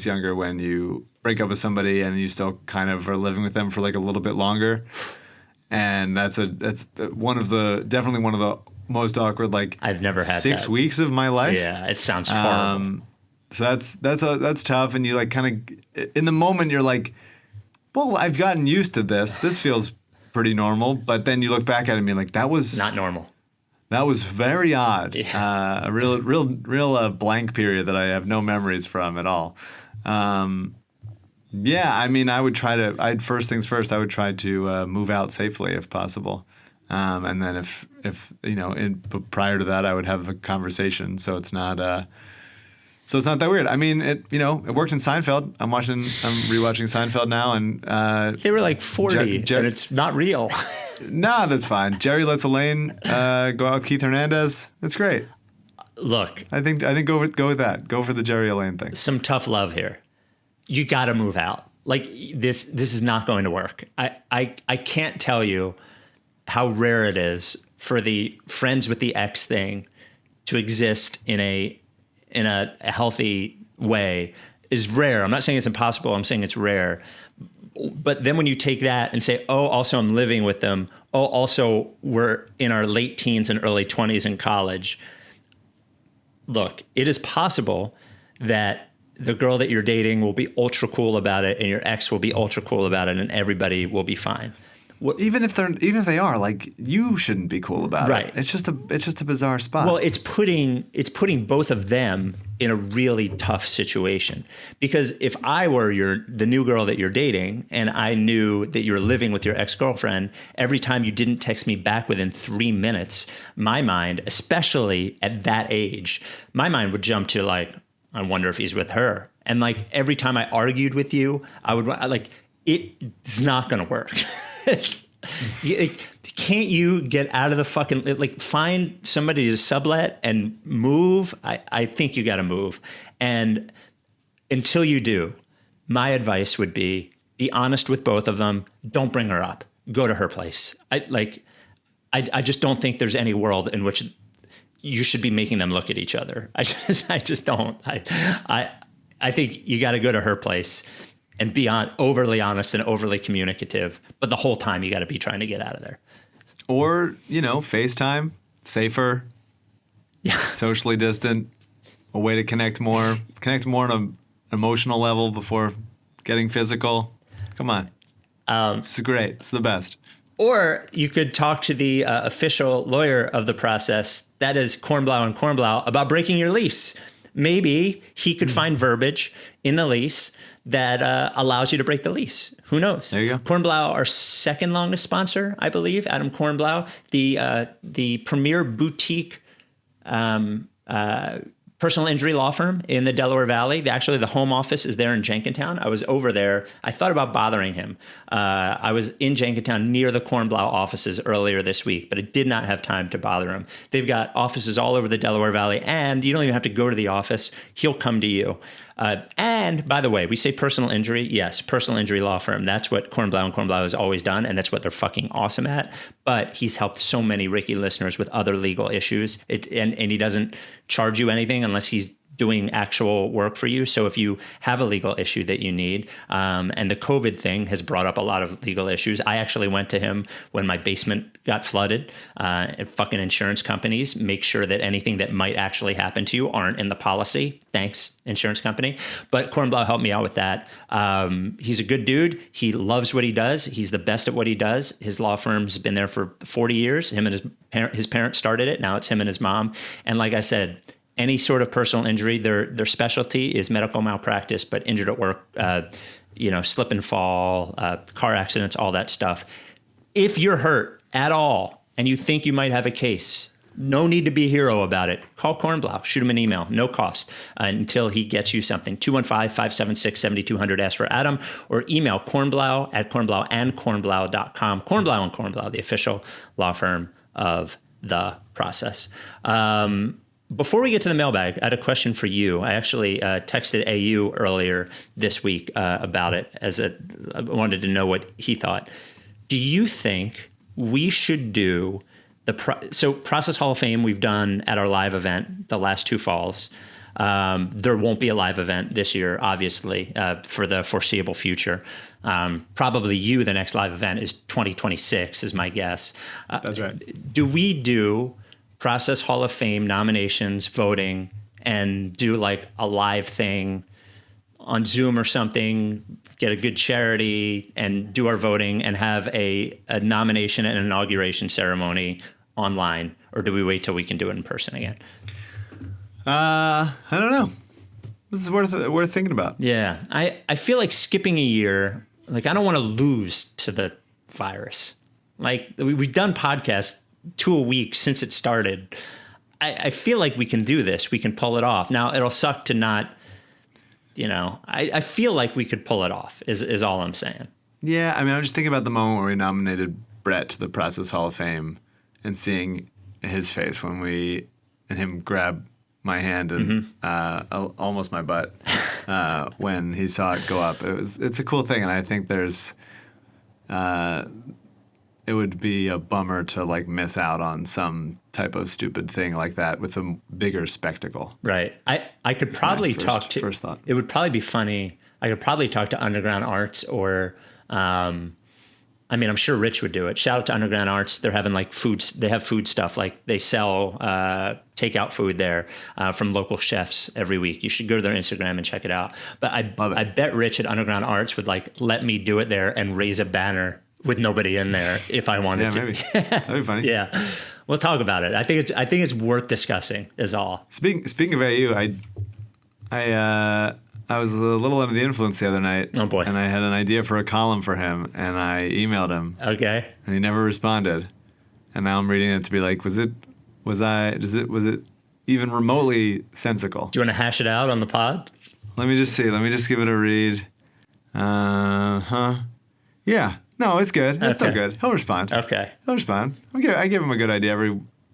younger, when you break up with somebody and you still kind of are living with them for like a little bit longer. And that's definitely one of the most awkward, like, I've never had 6 weeks of my life. Yeah, it sounds horrible. So that's tough, and you like kind of in the moment you're like, well, I've gotten used to this. This feels pretty normal, but then you look back at it and be like, that was not normal. That was very odd. Yeah. A real blank period that I have no memories from at all. Yeah, I mean, first things first, I would try to move out safely if possible. And then if prior to that, I would have a conversation so it's not that weird. I mean, it worked in Seinfeld. I'm rewatching Seinfeld now, and they were like 40, and it's not real. Nah, that's fine. Jerry lets Elaine go out with Keith Hernandez. That's great. Look, I think go with that. Go for the Jerry Elaine thing. Some tough love here. You got to move out. Like this is not going to work. I can't tell you how rare it is for the friends with the ex thing to exist in a healthy way. Is rare. I'm not saying it's impossible. I'm saying it's rare. But then when you take that and say, oh, also I'm living with them. Oh, also we're in our late teens and early 20s in college. Look, it is possible that the girl that you're dating will be ultra cool about it, and your ex will be ultra cool about it, and everybody will be fine. Even if they are, like, you shouldn't be cool about it. It's just a bizarre spot. Well, it's putting both of them in a really tough situation. Because if I were the new girl that you're dating, and I knew that you're living with your ex-girlfriend, every time you didn't text me back within 3 minutes, my mind, especially at that age, my mind would jump to like, I wonder if he's with her. And like every time I argued with you, I would like, it's not going to work. Can't you get out of the fucking, like, find somebody to sublet and move? I think you got to move. And until you do, my advice would be honest with both of them. Don't bring her up. Go to her place. I just don't think there's any world in which you should be making them look at each other. I just don't. I think you got to go to her place and be overly honest and overly communicative. But the whole time you got to be trying to get out of there. Or, FaceTime, safer, socially distant. a way to connect more on an emotional level before getting physical. Come on. It's great. It's the best. Or you could talk to the official lawyer of the process, that is Kornblau and Kornblau, about breaking your lease. Maybe he could find verbiage in the lease that allows you to break the lease. Who knows? There you go. Kornblau, our second longest sponsor, I believe, Adam Kornblau, the premier boutique personal injury law firm in the Delaware Valley. Actually, the home office is there in Jenkintown. I was over there. I thought about bothering him. I was in Jenkintown near the Kornblau offices earlier this week, but I did not have time to bother him. They've got offices all over the Delaware Valley, and you don't even have to go to the office. He'll come to you. And by the way, we say personal injury. Yes, personal injury law firm. That's what Kornblau and Kornblau has always done, and that's what they're fucking awesome at. But he's helped so many Ricky listeners with other legal issues. And he doesn't charge you anything unless he's doing actual work for you. So if you have a legal issue that you need, and the COVID thing has brought up a lot of legal issues. I actually went to him when my basement got flooded. Fucking insurance companies make sure that anything that might actually happen to you aren't in the policy. Thanks, insurance company. But Kornblau helped me out with that. He's a good dude. He loves what he does. He's the best at what he does. His law firm's been there for 40 years. Him and his parents started it. Now it's him and his mom. And like I said, any sort of personal injury, their specialty is medical malpractice, but injured at work, slip and fall, car accidents, all that stuff. If you're hurt at all and you think you might have a case, no need to be a hero about it. Call Kornblau, shoot him an email, no cost, until he gets you something. 215-576-7200, ask for Adam, or email Kornblau at kornblauandkornblau.com. Kornblau and Kornblau, the official law firm of the process. Before we get to the mailbag, I had a question for you. I actually texted AU earlier this week about it, I wanted to know what he thought. Do you think we should do so Process Hall of Fame we've done at our live event the last two falls. There won't be a live event this year, obviously, for the foreseeable future. Probably the next live event is 2026 is my guess. That's right. Do we do Process Hall of Fame nominations, voting, and do like a live thing on Zoom or something, get a good charity and do our voting and have a nomination and inauguration ceremony online? Or do we wait till we can do it in person again? I don't know. This is worth thinking about. Yeah. I feel like skipping a year, like I don't want to lose to the virus. Like we've done podcasts 2 a week since it started. I feel like we can do this. We can pull it off. Now it'll suck to not, I feel like we could pull it off is all I'm saying. Yeah. I mean, I'm just thinking about the moment where we nominated Brett to the Process Hall of Fame and seeing his face when and him grab my hand and almost my butt when he saw it go up. It's a cool thing. And I think it would be a bummer to like miss out on some type of stupid thing like that with a bigger spectacle. Right. I could probably talk to, first thought. It would probably be funny. I could probably talk to Underground Arts or, I'm sure Rich would do it. Shout out to Underground Arts. They're having like foods. They have food stuff. Like they sell takeout food there from local chefs every week. You should go to their Instagram and check it out. But I bet Rich at Underground Arts would like let me do it there and raise a banner with nobody in there if I wanted to. Maybe. That'd be funny. Yeah. We'll talk about it. I think it's worth discussing is all. Speaking of AU, I was a little under the influence the other night. Oh boy. And I had an idea for a column for him and I emailed him. Okay. And he never responded. And now I'm reading it to be like, was it even remotely sensical? Do you want to hash it out on the pod? Let me just see. Let me just give it a read. Yeah. No, it's good. It's still good. He'll respond. Okay. He'll respond. I give him a good idea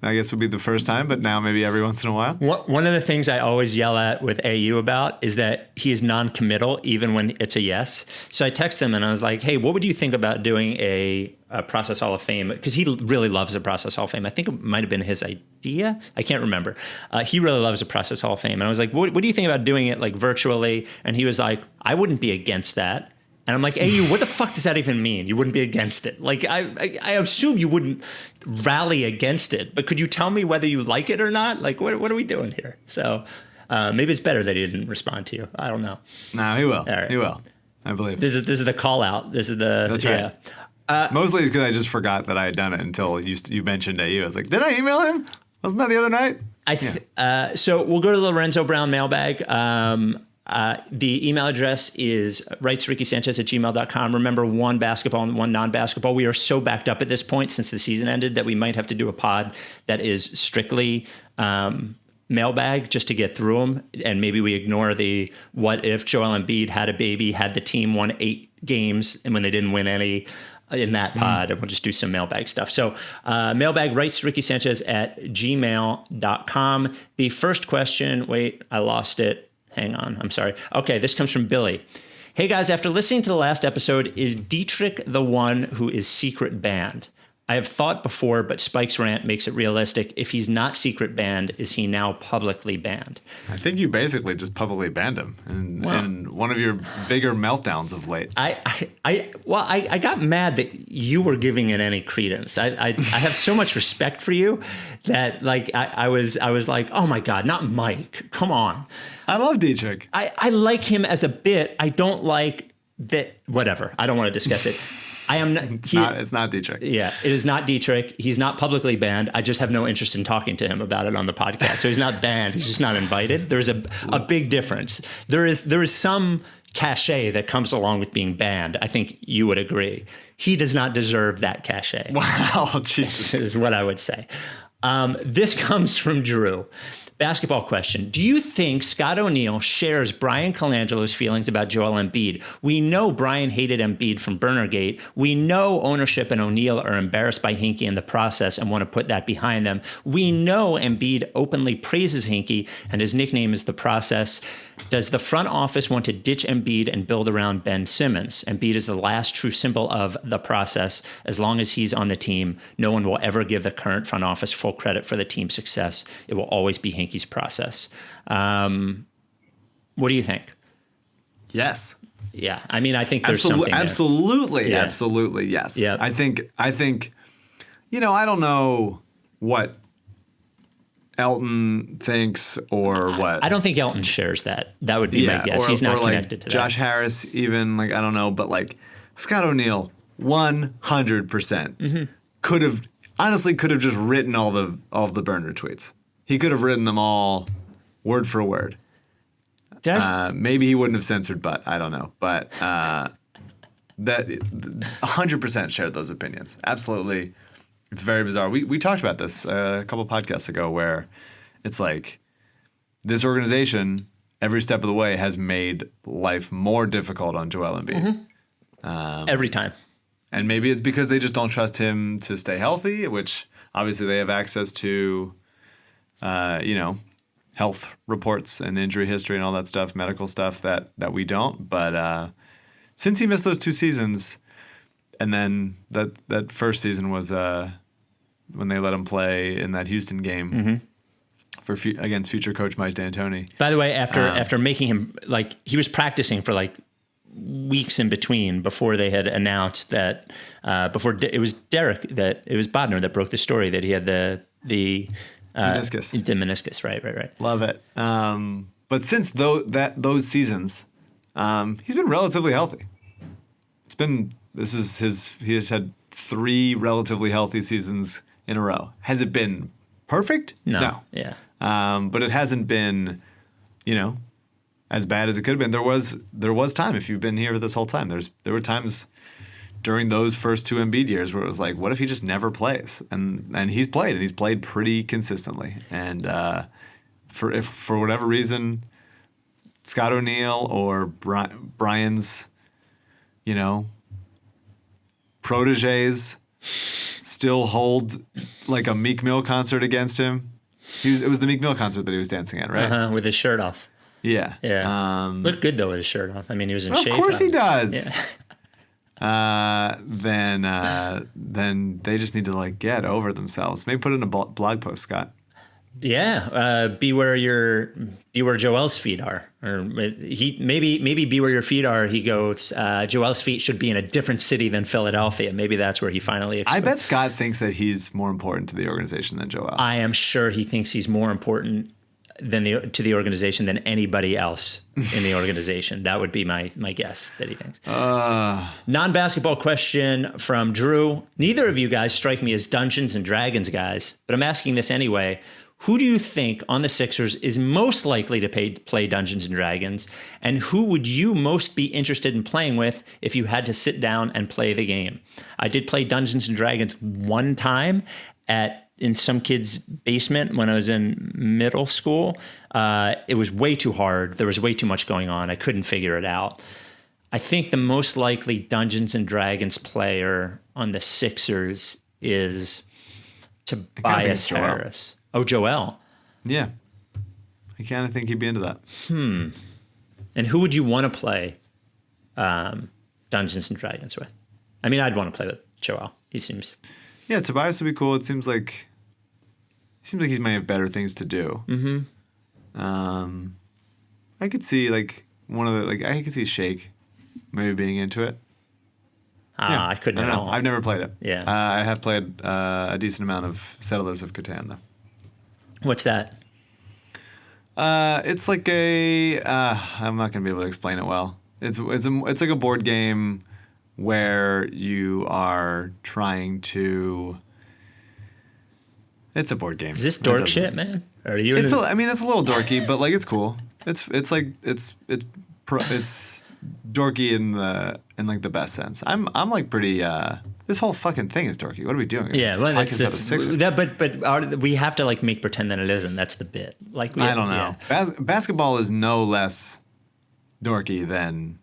I guess would be the first time, but now maybe every once in a while. One of the things I always yell at with AU about is that he is non-committal even when it's a yes. So I texted him and I was like, hey, what would you think about doing a Process Hall of Fame? Because he really loves the Process Hall of Fame. I think it might have been his idea. I can't remember. He really loves the Process Hall of Fame. And I was like, what do you think about doing it like virtually? And he was like, I wouldn't be against that. And I'm like, AU, what the fuck does that even mean? You wouldn't be against it. Like, I assume you wouldn't rally against it, but could you tell me whether you like it or not? Like, what are we doing here? So Maybe it's better that he didn't respond to you. I don't know. No, he will. All right. He will. I believe. This is the call out. This is the. That's right. Mostly because I just forgot that I had done it until you mentioned AU. I was like, did I email him? Wasn't that the other night? So we'll go to the Lorenzo Brown mailbag. The email address is writesrickysanchez@gmail.com. Remember, one basketball and one non-basketball. We are so backed up at this point since the season ended that we might have to do a pod that is strictly mailbag just to get through them. And maybe we ignore the what if Joel Embiid had a baby, had the team won 8 games, and when they didn't win any in that pod, and we'll just do some mailbag stuff. So mailbag, writesrickysanchez@gmail.com. The first question, wait, I lost it. Hang on, I'm sorry. Okay, this comes from Billy. Hey guys, after listening to the last episode, is Dietrich the one who is secret banned? I have thought before, but Spike's rant makes it realistic. If he's not secret banned, is he now publicly banned? I think you basically just publicly banned him in one of your bigger meltdowns of late. I got mad that you were giving it any credence. I have so much respect for you that like I was like, oh my God, not Mike. Come on. I love Dietrich. I like him as a bit. I don't like that. Whatever. I don't want to discuss it. I am not. It's not Dietrich. Yeah, it is not Dietrich. He's not publicly banned. I just have no interest in talking to him about it on the podcast. So he's not banned. He's just not invited. There's a big difference. There is some cachet that comes along with being banned. I think you would agree. He does not deserve that cachet. Wow, Jesus. Is what I would say. This comes from Drew. Basketball question. Do you think Scott O'Neil shares Brian Colangelo's feelings about Joel Embiid? We know Brian hated Embiid from Burnergate. We know ownership and O'Neil are embarrassed by Hinkie in the process and want to put that behind them. We know Embiid openly praises Hinkie and his nickname is the process. Does the front office want to ditch Embiid and build around Ben Simmons? Embiid is the last true symbol of the process. As long as he's on the team, no one will ever give the current front office full credit for the team's success. It will always be Hinkie's process. What do you think? Yes. Yeah. I mean, I think there's something there. Absolutely. Yeah. Absolutely. Yes. Yeah. I think, I don't know what Elton thinks or what. I don't think Elton shares that. That would be my guess. He's not connected to that. Josh Harris, even like, I don't know, but like Scott O'Neil, 100% could have just written all the burner tweets. He could have written them all word for word. Maybe he wouldn't have censored, but I don't know. But that 100% shared those opinions. Absolutely. It's very bizarre. We talked about this a couple podcasts ago where it's like this organization, every step of the way, has made life more difficult on Joel Embiid. Every time. And maybe it's because they just don't trust him to stay healthy, which obviously they have access to, health reports and injury history and all that stuff, medical stuff that we don't. But since he missed those 2 seasons, and then that first season was when they let him play in that Houston game against future coach Mike D'Antoni. By the way, after making him, like, he was practicing for like weeks in between before they had announced that it was Bodner that broke the story that he had the meniscus. The meniscus, right. Love it. But since those seasons, he's been relatively healthy. He has had 3 relatively healthy seasons in a row. Has it been perfect? No. Yeah. But it hasn't been, as bad as it could have been. There was time, if you've been here this whole time, there were times during those first 2 Embiid years where it was like, what if he just never plays? And he's played pretty consistently. And for whatever reason, Scott O'Neil or Brian's, proteges still hold like a Meek Mill concert against him. It was the Meek Mill concert that he was dancing at, right? With his shirt off. Yeah. Looked good though with his shirt off. I mean, he was in shape. Of course he does. Yeah. Then they just need to like get over themselves. Maybe put in a blog post, Scott. Yeah, be where Joel's feet are, or maybe be where your feet are. He goes, Joel's feet should be in a different city than Philadelphia. Maybe that's where he finally. I bet Scott thinks that he's more important to the organization than Joel. I am sure he thinks he's more important. to the organization than anybody else in the organization. That would be my guess that he thinks. Non-basketball question from Drew. Neither of you guys strike me as Dungeons and Dragons guys, but I'm asking this anyway. Who do you think on the Sixers is most likely to play Dungeons and Dragons? And who would you most be interested in playing with if you had to sit down and play the game? I did play Dungeons and Dragons one time in some kid's basement when I was in middle school. It was way too hard. There was way too much going on. I couldn't figure it out. I think the most likely Dungeons and Dragons player on the Sixers is Tobias Harris. Oh, Joel. Yeah. I kind of think he'd be into that. And who would you want to play Dungeons and Dragons with? I mean, I'd want to play with Joel. He seems... Yeah, Tobias would be cool. It seems like he might have better things to do. Mm-hmm. I could see I could see Shake maybe being into it. I couldn't at all. I've never played it. Yeah. I have played a decent amount of Settlers of Catan though. What's that? It's like I'm not gonna be able to explain it well. It's like a board game where you are trying to. It's a board game. Is this dork shit, man? Or are you? It's a little dorky, but like it's cool. It's dorky in like the best sense. I'm like pretty. This whole fucking thing is dorky. What are we doing? Yeah, but we have to like make pretend that it isn't. That's the bit. Like I don't know. Yeah. Basketball is no less dorky than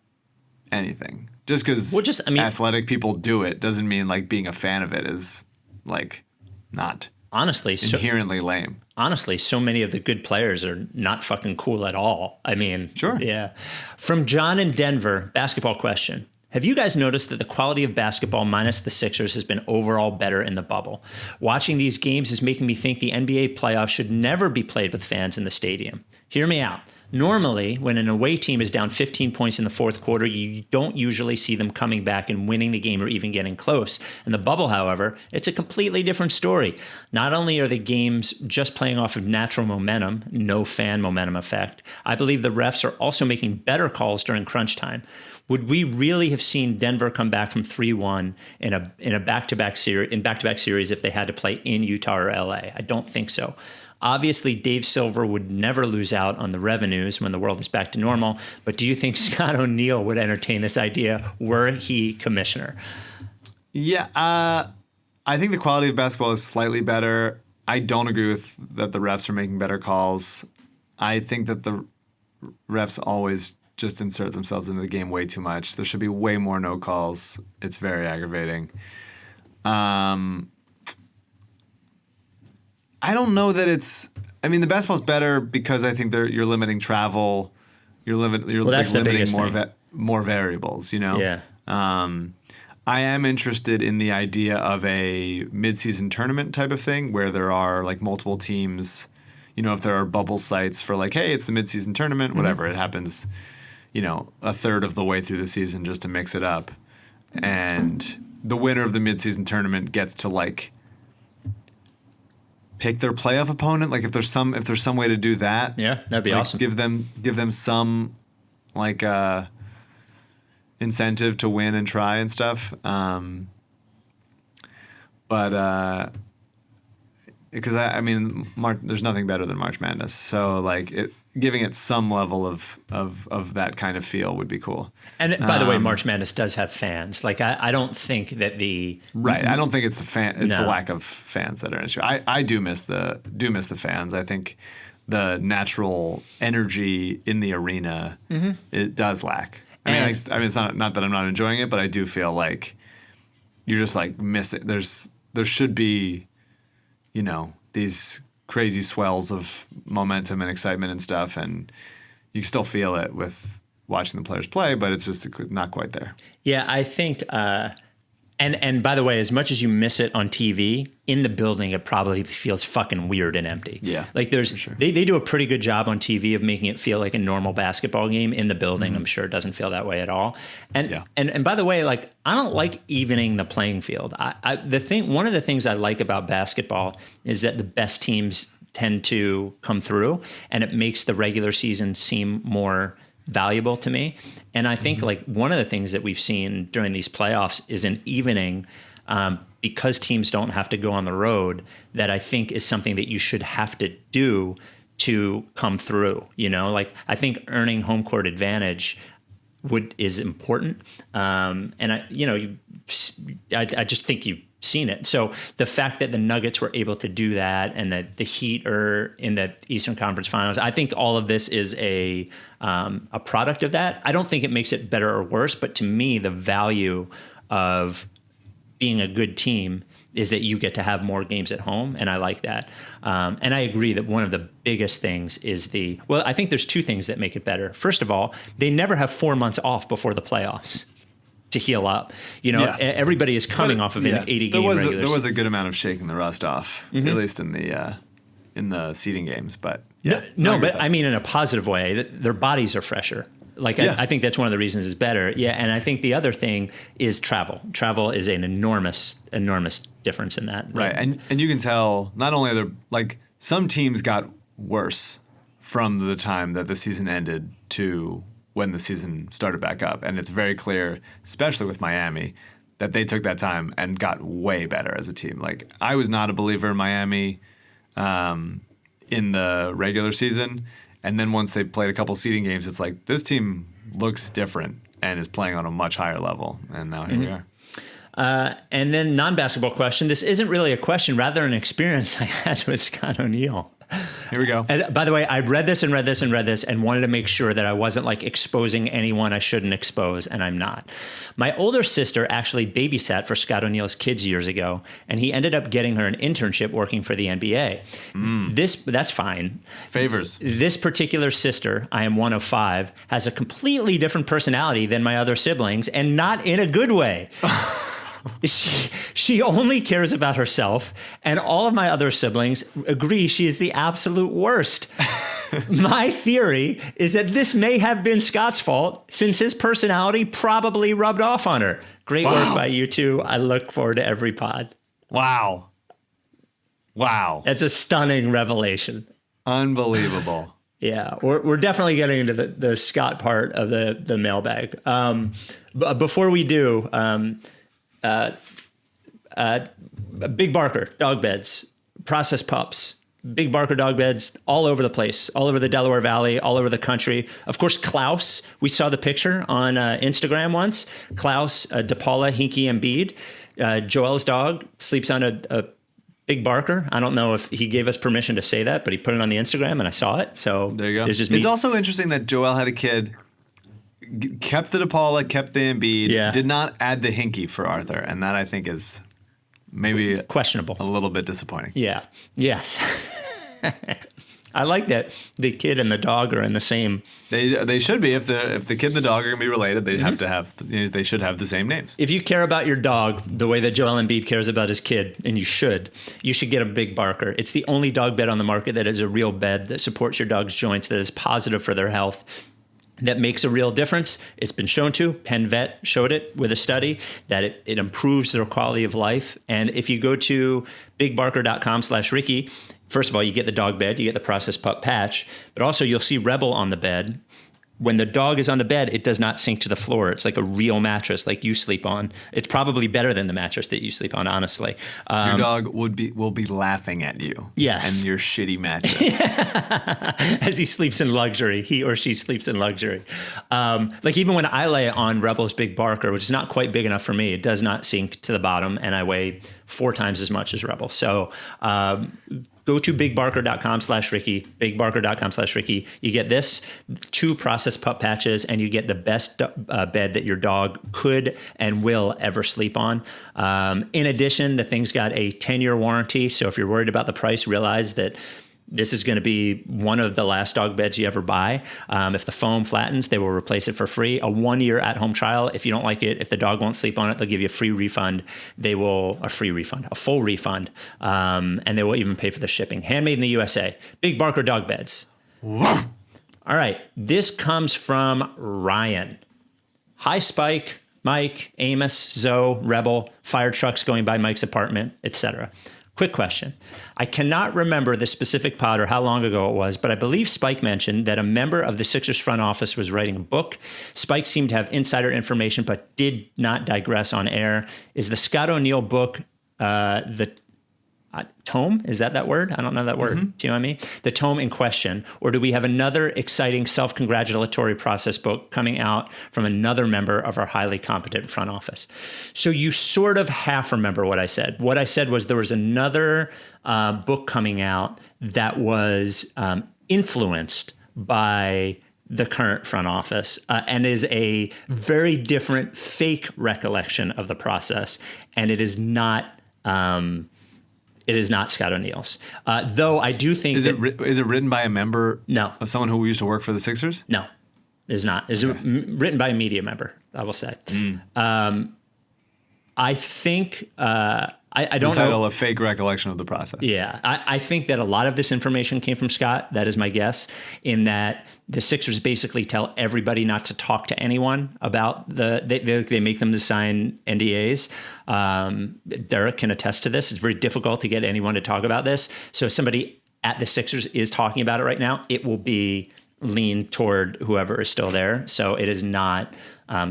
anything. Just because athletic people do it doesn't mean like being a fan of it is like not honestly inherently lame. Honestly, so many of the good players are not fucking cool at all. I mean, sure. Yeah. From John in Denver, basketball question. Have you guys noticed that the quality of basketball minus the Sixers has been overall better in the bubble? Watching these games is making me think the NBA playoffs should never be played with fans in the stadium. Hear me out. Normally, when an away team is down 15 points in the fourth quarter, you don't usually see them coming back and winning the game or even getting close. In the bubble, however, it's a completely different story. Not only are the games just playing off of natural momentum, no fan momentum effect, I believe the refs are also making better calls during crunch time. Would we really have seen Denver come back from 3-1 in a back-to-back series if they had to play in Utah or LA? I don't think so. Obviously, Dave Silver would never lose out on the revenues when the world is back to normal, but do you think Scott O'Neill would entertain this idea were he commissioner? Yeah, I think the quality of basketball is slightly better. I don't agree with that the refs are making better calls. I think that the refs always just insert themselves into the game way too much. There should be way more no calls. It's very aggravating. I don't know that it's. I mean, the basketball's better because I think you're limiting travel. You're limiting more variables. You know. Yeah. I am interested in the idea of a mid-season tournament type of thing where there are like multiple teams. You know, if there are bubble sites for like, hey, it's the mid-season tournament, whatever. It happens, you know, a third of the way through the season just to mix it up, and the winner of the mid-season tournament gets to like pick their playoff opponent. Like if there's some way to do that. Yeah, that'd be like, awesome. Give them some like incentive to win and try and stuff. But because I mean, there's nothing better than March Madness. So like giving it some level of that kind of feel would be cool. And by the way, March Madness does have fans. Like I don't think that I don't think it's the lack of fans that are an issue. I do miss the fans. I think the natural energy in the arena it does lack. I mean, it's not that I'm not enjoying it, but I do feel like you're just like missing. There should be, you know, these crazy swells of momentum and excitement and stuff, and you still feel it with watching the players play, but it's just not quite there. Yeah, I think, and by the way, as much as you miss it on TV, in the building, it probably feels fucking weird and empty. Yeah, like for sure. they do a pretty good job on TV of making it feel like a normal basketball game. In the building, I'm sure it doesn't feel that way at all. And by the way, like I don't like evening the playing field. One of the things I like about basketball is that the best teams tend to come through, and it makes the regular season seem more valuable to me. And I think like one of the things that we've seen during these playoffs is an evening, because teams don't have to go on the road, that I think is something that you should have to do to come through. Like I think earning home court advantage is important. And I just think you've seen it. So the fact that the Nuggets were able to do that, and that the Heat are in the Eastern Conference Finals, I think all of this is a product of that. I don't think it makes it better or worse, but to me, the value of being a good team is that you get to have more games at home, and I like that. And I agree that one of the biggest things is I think there's two things that make it better. First of all, they never have 4 months off before the playoffs to heal up. Everybody is coming off of an 80-game regular season. There was a good amount of shaking the rust off, at least in the seeding games. But but I mean in a positive way. Their bodies are fresher. I think that's one of the reasons it's better. Yeah, and I think the other thing is travel. Travel is an enormous difference in that. Right, and you can tell not only are some teams got worse from the time that the season ended to when the season started back up, and it's very clear, especially with Miami, that they took that time and got way better as a team. Like I was not a believer in Miami in the regular season. And then once they played a couple seeding games, it's like this team looks different and is playing on a much higher level. And now here we are. And then non-basketball question. This isn't really a question, rather an experience I had with Scott O'Neal. Here we go. And by the way, I read this and wanted to make sure that I wasn't exposing anyone I shouldn't expose, and I'm not. My older sister actually babysat for Scott O'Neal's kids years ago, and he ended up getting her an internship working for the NBA. That's fine. Favors. This particular sister, I am one of 5, has a completely different personality than my other siblings, and not in a good way. She only cares about herself, and all of my other siblings agree she is the absolute worst. My theory is that this may have been Scott's fault, since his personality probably rubbed off on her. Great work by you two. I look forward to every pod. Wow. That's a stunning revelation. Unbelievable. Yeah, we're definitely getting into the Scott part of the mailbag. But before we do... Big Barker dog beds, Process Pups, Big Barker dog beds all over the place, all over the Delaware Valley, all over the country. Of course, Klaus, we saw the picture on Instagram once. Klaus, DePaula, Hinkie, Embiid. Joel's dog sleeps on a Big Barker. I don't know if he gave us permission to say that, but he put it on the Instagram and I saw it. So there you go. It's just me. It's also interesting that Joel had a kid, kept the DePaula, kept the Embiid, did not add the Hinkie for Arthur, and that I think is maybe questionable, a little bit disappointing. Yeah. Yes. I like that the kid and the dog are in the same. They should be. If the kid and the dog are going to be related, they have to have. They should have the same names. If you care about your dog the way that Joel Embiid cares about his kid, and you should get a Big Barker. It's the only dog bed on the market that is a real bed that supports your dog's joints, that is positive for their health, that makes a real difference. It's been shown to. Penn Vet showed it with a study that it improves their quality of life. And if you go to bigbarker.com/Ricky, first of all, you get the dog bed, you get the Process Pup patch, but also you'll see Rebel on the bed. When the dog is on the bed, it does not sink to the floor. It's like a real mattress like you sleep on. It's probably better than the mattress that you sleep on, honestly. Your dog will be laughing at you. Yes. And your shitty mattress. As he sleeps in luxury. He or she sleeps in luxury. Even when I lay on Rebel's Big Barker, which is not quite big enough for me, it does not sink to the bottom, and I weigh 4 times as much as Rebel. So go to bigbarker.com/Ricky, bigbarker.com/Ricky. You get this, 2 Process Pup patches, and you get the best bed that your dog could and will ever sleep on. In addition, the thing's got a 10-year warranty. So if you're worried about the price, realize that this is going to be one of the last dog beds you ever buy. If the foam flattens, they will replace it for free. A 1-year at-home trial. If you don't like it, if the dog won't sleep on it, they'll give you a free refund. A full refund. And they will even pay for the shipping. Handmade in the USA. Big Barker dog beds. All right. This comes from Ryan. Hi, Spike, Mike, Amos, Zoe, Rebel, fire trucks going by Mike's apartment, etc. Quick question. I cannot remember the specific pod or how long ago it was, but I believe Spike mentioned that a member of the Sixers front office was writing a book. Spike seemed to have insider information, but did not digress on air. Is the Scott O'Neil book the tome? Is that word? I don't know that word. Do you know what I mean? The tome in question. Or do we have another exciting self-congratulatory process book coming out from another member of our highly competent front office? So you sort of half remember what I said. What I said was there was another book coming out that was influenced by the current front office and is a very different fake recollection of the process. And it is not... It is not Scott O'Neil's. Though I do think... Is it written by a member? No. Of someone who used to work for the Sixers? No, it is not. It's written by a media member, I will say. I think... I don't know. Title A Fake Recollection of the Process. Yeah. I think that a lot of this information came from Scott. That is my guess, in that the Sixers basically tell everybody not to talk to anyone about they make them to sign NDAs. Derek can attest to this. It's very difficult to get anyone to talk about this. So if somebody at the Sixers is talking about it right now, it will be leaned toward whoever is still there. So it is not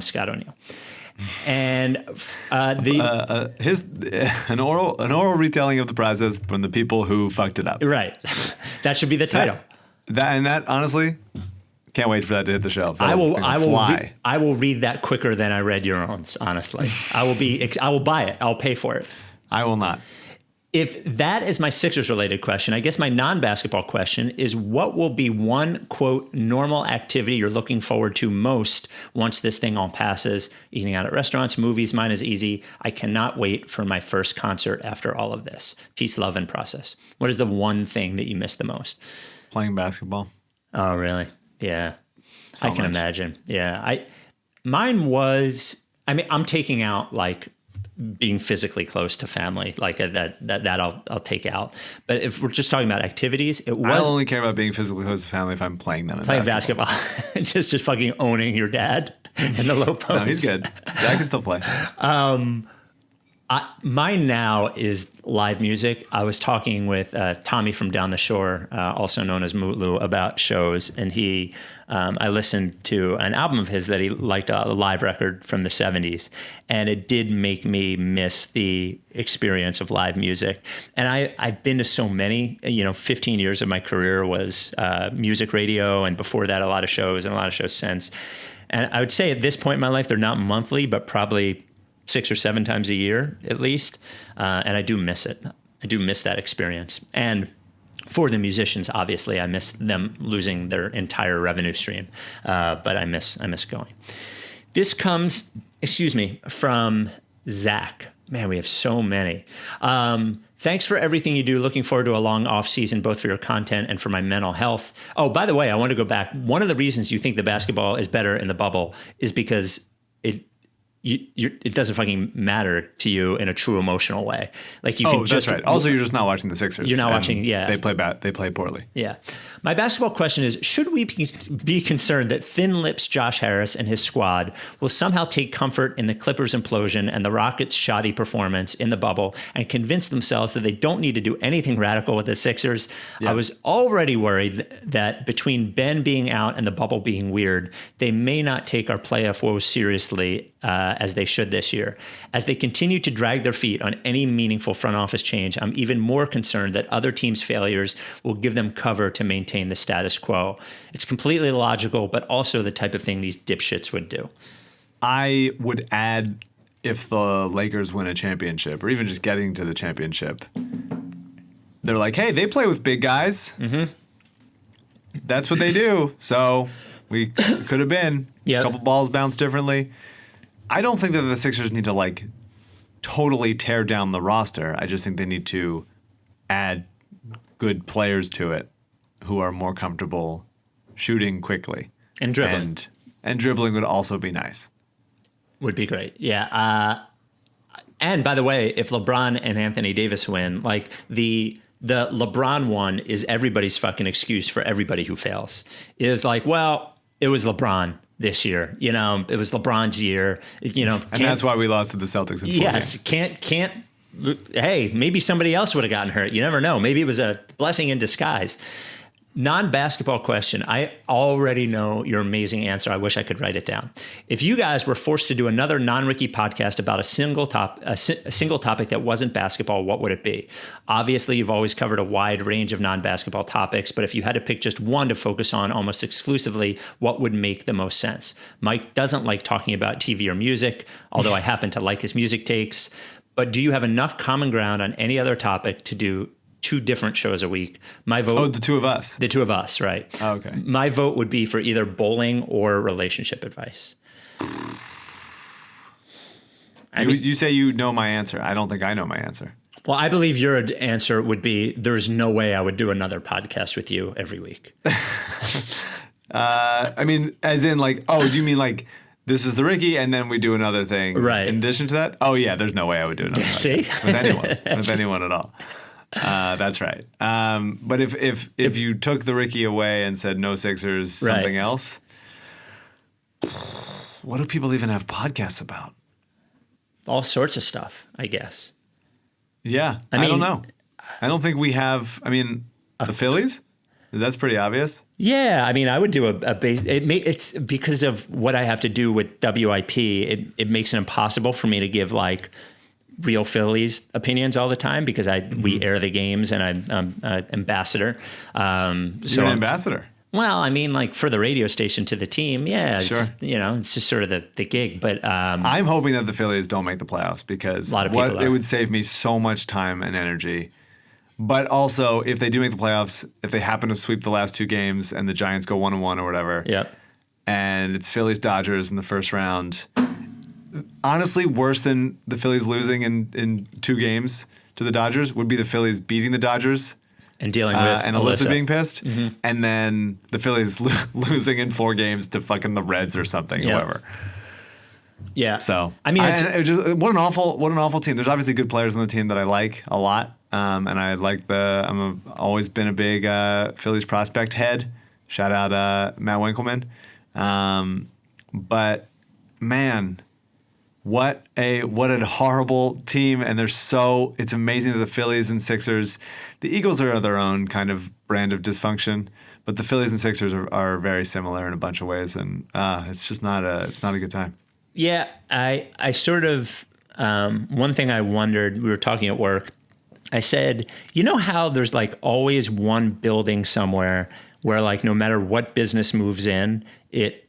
Scott O'Neil. And an oral retelling of the process from the people who fucked it up. Right. That should be the title. That honestly, can't wait for that to hit the shelves. I will read that quicker than I read your own. Honestly, I will buy it. I'll pay for it. I will not. If that is my Sixers related question, I guess my non-basketball question is, what will be one, quote, normal activity you're looking forward to most once this thing all passes? Eating out at restaurants, movies, mine is easy. I cannot wait for my first concert after all of this. Peace, love, and process. What is the one thing that you miss the most? Playing basketball. Oh, really? Yeah. So I can much. imagine. Yeah. Mine was, I'm taking out like being physically close to family, like that I'll take out. But if we're just talking about activities, it was... I only care about being physically close to family if I'm playing them in playing basketball. just fucking owning your dad in the low post. No, he's good. Dad can still play. Mine now is live music. I was talking with Tommy from Down the Shore, also known as Mutlu, about shows, and I listened to an album of his that he liked, a live record from the 70s, and it did make me miss the experience of live music. And I've been to so many, 15 years of my career was music radio, and before that a lot of shows and a lot of shows since. And I would say at this point in my life, they're not monthly, but probably 6 or 7 times a year at least. And I do miss it. I do miss that experience. And for the musicians, obviously, I miss them losing their entire revenue stream. But I miss going. This comes, from Zach. Man, we have so many. Thanks for everything you do. Looking forward to a long off season, both for your content and for my mental health. Oh, by the way, I want to go back. One of the reasons you think the basketball is better in the bubble is because it doesn't fucking matter to you in a true emotional way. Like you can just... That's right. Also, you're just not watching the Sixers. You're not watching, yeah. They play poorly. Yeah. My basketball question is, should we be concerned that Thin Lips Josh Harris and his squad will somehow take comfort in the Clippers implosion and the Rockets' shoddy performance in the bubble and convince themselves that they don't need to do anything radical with the Sixers? Yes. I was already worried that between Ben being out and the bubble being weird, they may not take our playoff woes seriously as they should this year. As they continue to drag their feet on any meaningful front office change, I'm even more concerned that other teams' failures will give them cover to maintain the status quo. It's completely illogical, but also the type of thing these dipshits would do. I would add, if the Lakers win a championship, or even just getting to the championship, they're like, hey, they play with big guys. Mm-hmm. That's what they do. So we could have been. Yep. A couple balls bounced differently. I don't think that the Sixers need to totally tear down the roster. I just think they need to add good players to it who are more comfortable shooting quickly. And dribbling. And dribbling would also be nice. Would be great. Yeah. And by the way, if LeBron and Anthony Davis win, the LeBron one is everybody's fucking excuse for everybody who fails. It is it was LeBron this year. It was LeBron's year. And that's why we lost to the Celtics in 4 Yes, can't hey, maybe somebody else would have gotten hurt. You never know. Maybe it was a blessing in disguise. Non-basketball question. I already know your amazing answer. I wish I could write it down. If you guys were forced to do another non-Ricky podcast about a single topic that wasn't basketball, what would it be? Obviously, you've always covered a wide range of non-basketball topics, but if you had to pick just one to focus on almost exclusively, what would make the most sense? Mike doesn't like talking about TV or music, although I happen to like his music takes. But do you have enough common ground on any other topic to do 2 different shows a week? My vote. Oh, the two of us. The 2 of us, right? Oh, okay. My vote would be for either bowling or relationship advice. You say you know my answer. I don't think I know my answer. Well, I believe your answer would be there's no way I would do another podcast with you every week. I mean, as in like, oh, do you mean like this is the Ricky and then we do another thing? Right. In addition to that? Oh, yeah, there's no way I would do another See? podcast with anyone at all. That's right. But if you took the Ricky away and said no Sixers, something else, what do people even have podcasts about? All sorts of stuff, I guess. Yeah, I don't know. I don't think we have. I mean, the Phillies. That's pretty obvious. Yeah, I mean, I would do a base. It's because of what I have to do with WIP. It makes it impossible for me to give like real Phillies opinions all the time because we air the games and I'm an ambassador. You're an ambassador. Well, I mean, like for the radio station to the team, yeah, sure. It's just sort of the gig. But I'm hoping that the Phillies don't make the playoffs because it would save me so much time and energy. But also, if they do make the playoffs, if they happen to sweep the last 2 games and the Giants go 1-1 or whatever, and it's Phillies Dodgers in the first round, honestly, worse than the Phillies losing in 2 games to the Dodgers would be the Phillies beating the Dodgers. And dealing with and Alyssa being pissed, and then the Phillies losing in 4 games to fucking the Reds or something, whoever. Yeah. So I mean, what an awful team. There's obviously good players on the team that I like a lot, and I like always been a big Phillies prospect head. Shout out Matt Winkelman. But man, what a horrible team, and it's amazing that the Phillies and Sixers, the Eagles are their own kind of brand of dysfunction, but the Phillies and Sixers are very similar in a bunch of ways, and it's just not a good time. Yeah, I sort of one thing I wondered, we were talking at work, I said, you know how there's like always one building somewhere where like no matter what business moves in, it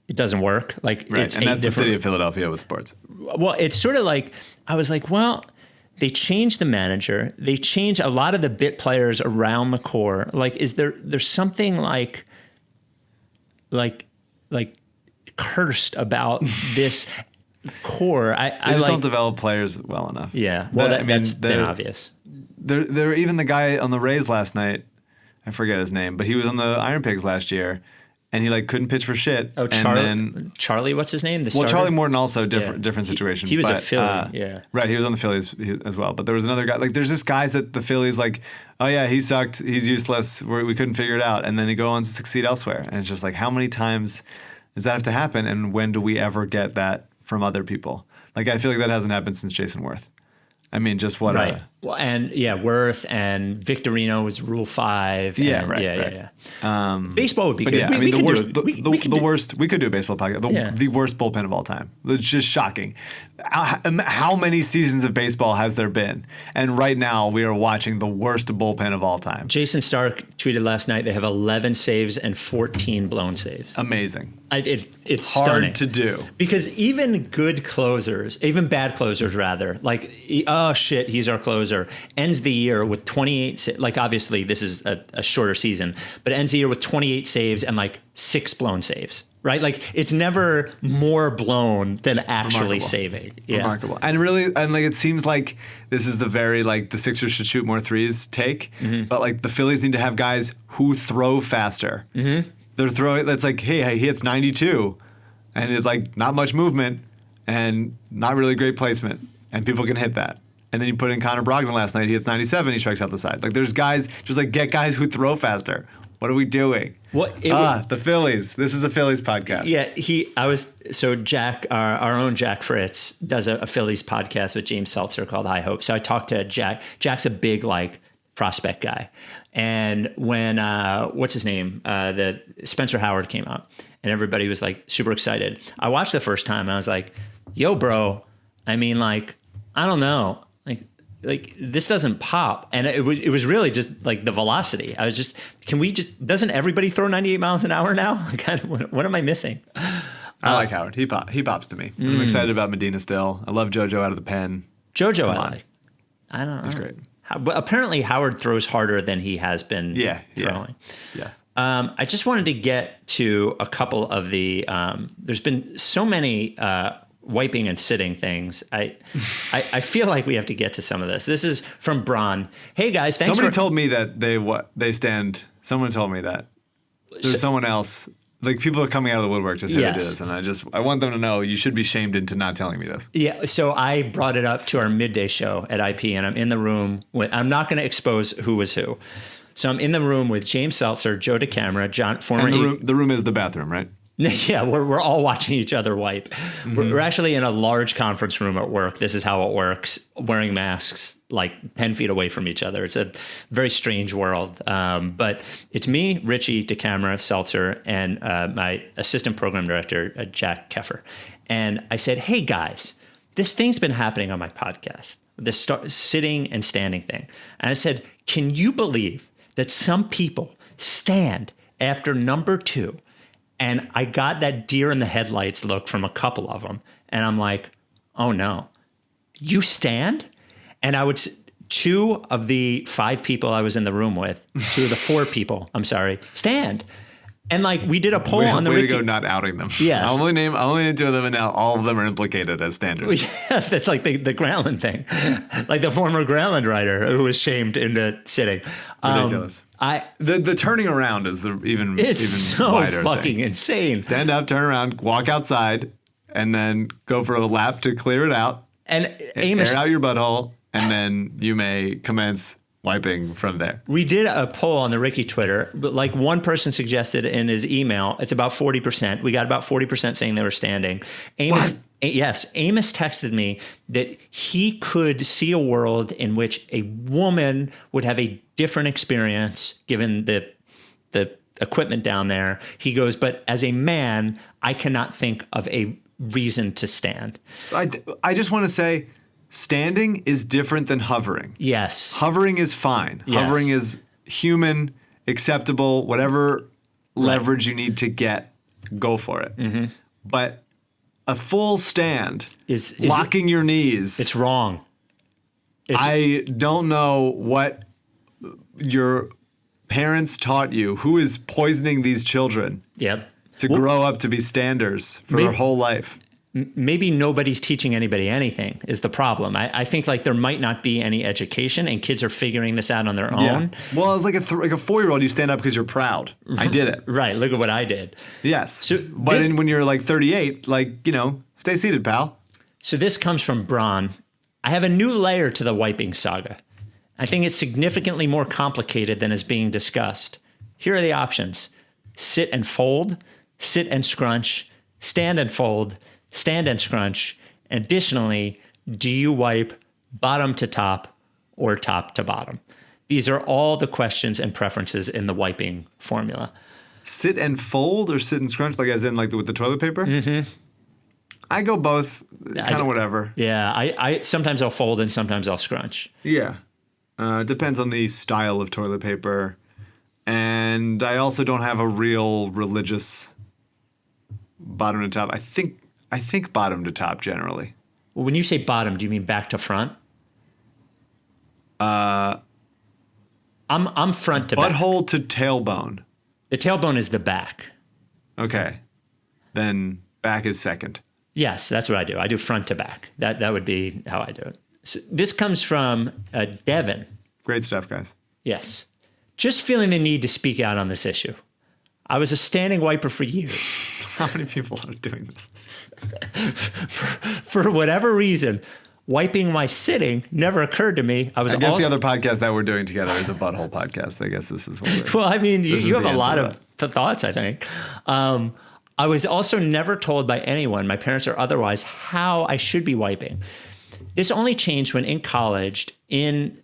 doesn't work. Like right. It's and that's the city of Philadelphia with sports. Well, it's sort of like I was like, well, they changed the manager. They changed a lot of the bit players around the core. Like, is there's something like cursed about this core? I just don't develop players well enough. Yeah, well, that's been obvious. They're even the guy on the Rays last night. I forget his name, but he was on the Iron Pigs last year. And he couldn't pitch for shit. Oh, Charlie, what's his name? Charlie Morton also different situation. He was a Philly, right. He was on the Phillies as well. But there was another guy. Like, there's just guys that the Phillies oh yeah, he sucked. He's useless. We couldn't figure it out. And then he go on to succeed elsewhere. And it's just like, how many times does that have to happen? And when do we ever get that from other people? Like, I feel like that hasn't happened since Jason Worth. I mean, just what right. Well, and Worth and Victorino was Rule 5. Yeah, and, right. Baseball would be good. Yeah, I mean, the worst. We could do a baseball podcast. The worst bullpen of all time. It's just shocking. How many seasons of baseball has there been? And right now, we are watching the worst bullpen of all time. Jason Stark tweeted last night they have 11 saves and 14 blown saves. Amazing. It's hard stunning to do. Because even good closers, even bad closers rather, like, oh shit, he's our closer, ends the year with 28, like obviously this is a shorter season, but ends the year with 28 saves and like 6 blown saves, right? Like, it's never more blown than actually saving. Yeah. Remarkable. And really, it seems like this is the very, the Sixers should shoot more threes take, but the Phillies need to have guys who throw faster. Mm-hmm. They're throwing, that's like, hey, he hits 92, and it's not much movement and not really great placement, and people can hit that. And then you put in Connor Brogdon last night, he hits 97, he strikes out the side. There's guys, just get guys who throw faster. What are we doing? The Phillies. This is a Phillies podcast. Yeah, Jack, our own Jack Fritz, does a Phillies podcast with James Seltzer called High Hope. So I talked to Jack. Jack's a big prospect guy. And when what's his name? The Spencer Howard came out, and everybody was super excited. I watched the first time and I was like, yo, bro, I mean, I don't know. Like this doesn't pop. And it was really just the velocity. I was just, doesn't everybody throw 98 miles an hour now? What am I missing? I like Howard. He pops to me. I'm excited about Medina still. I love JoJo out of the pen. JoJo, I don't know. He's great. But apparently Howard throws harder than he has been throwing. Yes. I just wanted to get to a couple of the, there's been so many wiping and sitting things. I feel like we have to get to some of this. This is from Braun. Hey guys, thanks. Somebody told me that they stand. Someone told me that there's someone else. People are coming out of the woodwork to say they do this, and I want them to know you should be shamed into not telling me this. Yeah, so I brought it up to our midday show at IP, and I'm in the room I'm not going to expose who was who. So I'm in the room with James Seltzer, Joe DeCamara, John, former. And the room is the bathroom, right? Yeah, we're all watching each other wipe. Mm-hmm. We're actually in a large conference room at work. This is how it works, wearing masks 10 feet away from each other. It's a very strange world. But it's me, Richie, DeCamara, Seltzer, and my assistant program director, Jack Keffer. And I said, hey, guys, this thing's been happening on my podcast, this sitting and standing thing. And I said, can you believe that some people stand after number 2? And I got that deer in the headlights look from a couple of them. And I'm like, oh no, you stand? And I would, 2 of the 5 people I was in the room with, 2 of the 4 people, I'm sorry, stand. And we did a poll on the way to go not outing them. Yes. I only named 2 of them, and now all of them are implicated as standards. Yeah, that's like the Groundland thing. Like the former Groundland writer who was shamed into sitting. Ridiculous. The turning around is even so wider fucking thing. insane. Stand up, turn around, walk outside, and then go for a lap to clear it out. And air out your butthole, and then you may commence wiping from there. We did a poll on the Ricky Twitter, but one person suggested in his email, it's about 40%. We got about 40% saying they were standing. Amos texted me that he could see a world in which a woman would have a different experience given the equipment down there. He goes, but as a man, I cannot think of a reason to stand. I just want to say, standing is different than hovering. Yes. Hovering is fine. Yes. Hovering is human, acceptable, whatever leverage you need to get, go for it. Mm-hmm. But a full stand, is locking your knees. It's wrong. I don't know what your parents taught you. Who is poisoning these children? Yep. To grow up to be standers for their whole life. Maybe nobody's teaching anybody anything is the problem. I think there might not be any education, and kids are figuring this out on their own. Well, it's like a 4-year-old, you stand up because you're proud. I did it. Right. Look at what I did. Yes. So when you're 38, stay seated, pal. So this comes from Braun. I have a new layer to the wiping saga. I think it's significantly more complicated than is being discussed. Here are the options: sit and fold, sit and scrunch, stand and fold, stand and scrunch. Additionally, do you wipe bottom to top or top to bottom? These are all the questions and preferences in the wiping formula. Sit and fold or sit and scrunch, as in with the toilet paper? Mm-hmm. I go both, kind of whatever. Yeah, I sometimes I'll fold and sometimes I'll scrunch. Yeah. Depends on the style of toilet paper. And I also don't have a real religious bottom to top. I think bottom to top generally. Well, when you say bottom, do you mean back to front? I'm front to back. Butthole to tailbone. The tailbone is the back. Okay. Then back is second. Yes, that's what I do. I do front to back. That would be how I do it. So this comes from Devin. Great stuff, guys. Yes. Just feeling the need to speak out on this issue. I was a standing wiper for years. How many people are doing this? For whatever reason, wiping while sitting never occurred to me. I guess the other podcast that we're doing together is a butthole podcast. I guess this is what we're... Well, I mean, you have a lot of thoughts, I think. I was also never told by anyone, my parents or otherwise, how I should be wiping. This only changed when in college in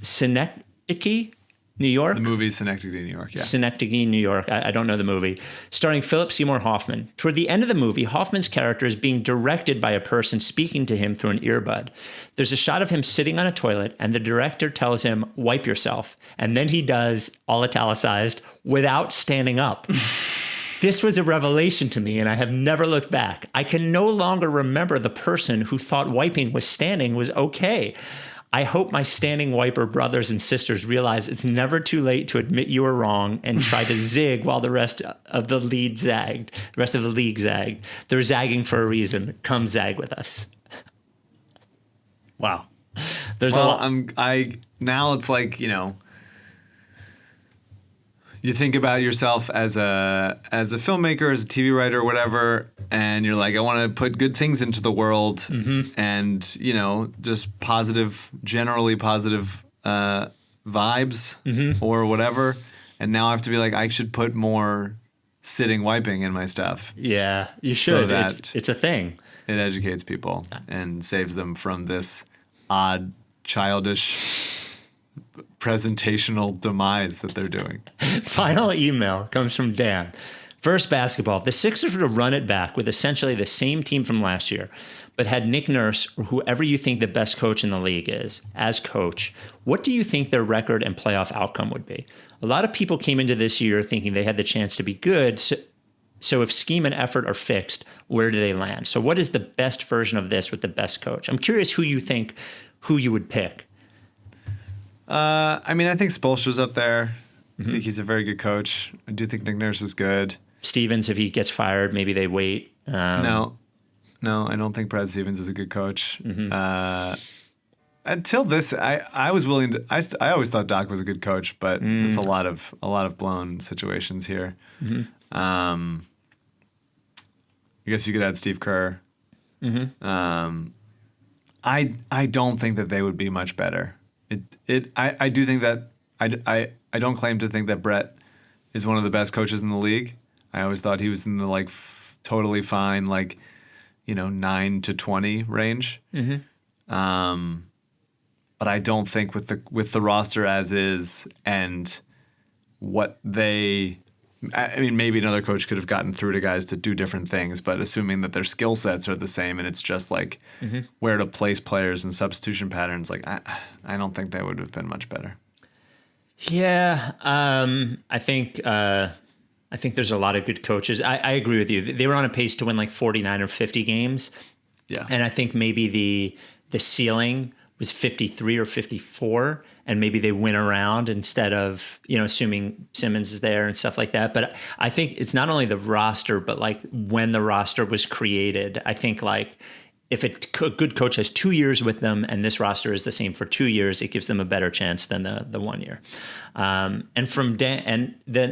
Synecdoche, New York. The movie Synecdoche, New York, yeah. Synecdoche, New York. I don't know the movie. Starring Philip Seymour Hoffman. Toward the end of the movie, Hoffman's character is being directed by a person speaking to him through an earbud. There's a shot of him sitting on a toilet, and the director tells him, wipe yourself. And then he does, all italicized, without standing up. This was a revelation to me, and I have never looked back. I can no longer remember the person who thought wiping with standing was okay. I hope my standing wiper brothers and sisters realize it's never too late to admit you were wrong and try to zig while the rest of the league zagged. They're zagging for a reason. Come zag with us. Wow. There's now it's like, you think about yourself as a filmmaker, as a TV writer, or whatever, and you're like, I want to put good things into the world, and just generally positive vibes or whatever. And now I have to be like, I should put more sitting wiping in my stuff. Yeah, you should. So that it's a thing. It educates people and saves them from this odd, childish presentational demise that they're doing. Final email comes from Dan. First, basketball. The Sixers were to run it back with essentially the same team from last year, but had Nick Nurse, or whoever you think the best coach in the league is, as coach. What do you think their record and playoff outcome would be? A lot of people came into this year thinking they had the chance to be good. So if scheme and effort are fixed, where do they land? So what is the best version of this with the best coach? I'm curious who you would pick. I think Spoelstra's up there. I think he's a very good coach. I do think Nick Nurse is good. Stevens, if he gets fired, maybe they wait. No, I don't think Brad Stevens is a good coach. Until this, I was willing to. I always thought Doc was a good coach, but it's a lot of don't situations here. I guess you could add Steve Kerr. I don't think that they would be much better. I do think that I don't claim to think that Brett is one of the best coaches in the league. I always thought he was in the totally fine 9 to 20 range. But I don't think with the roster as is and what maybe another coach could have gotten through to guys to do different things, but assuming that their skill sets are the same and it's just where to place players and substitution patterns, I don't think they would have been much better. Yeah, I think there's a lot of good coaches. I agree with you. They were on a pace to win 49 or 50 games. Yeah, and I think maybe the ceiling was 53 or 54, and maybe they win around instead of, assuming Simmons is there and stuff like that. But I think it's not only the roster, but when the roster was created, I think if a good coach has 2 years with them and this roster is the same for 2 years, it gives them a better chance than the 1 year. And from Dan, and the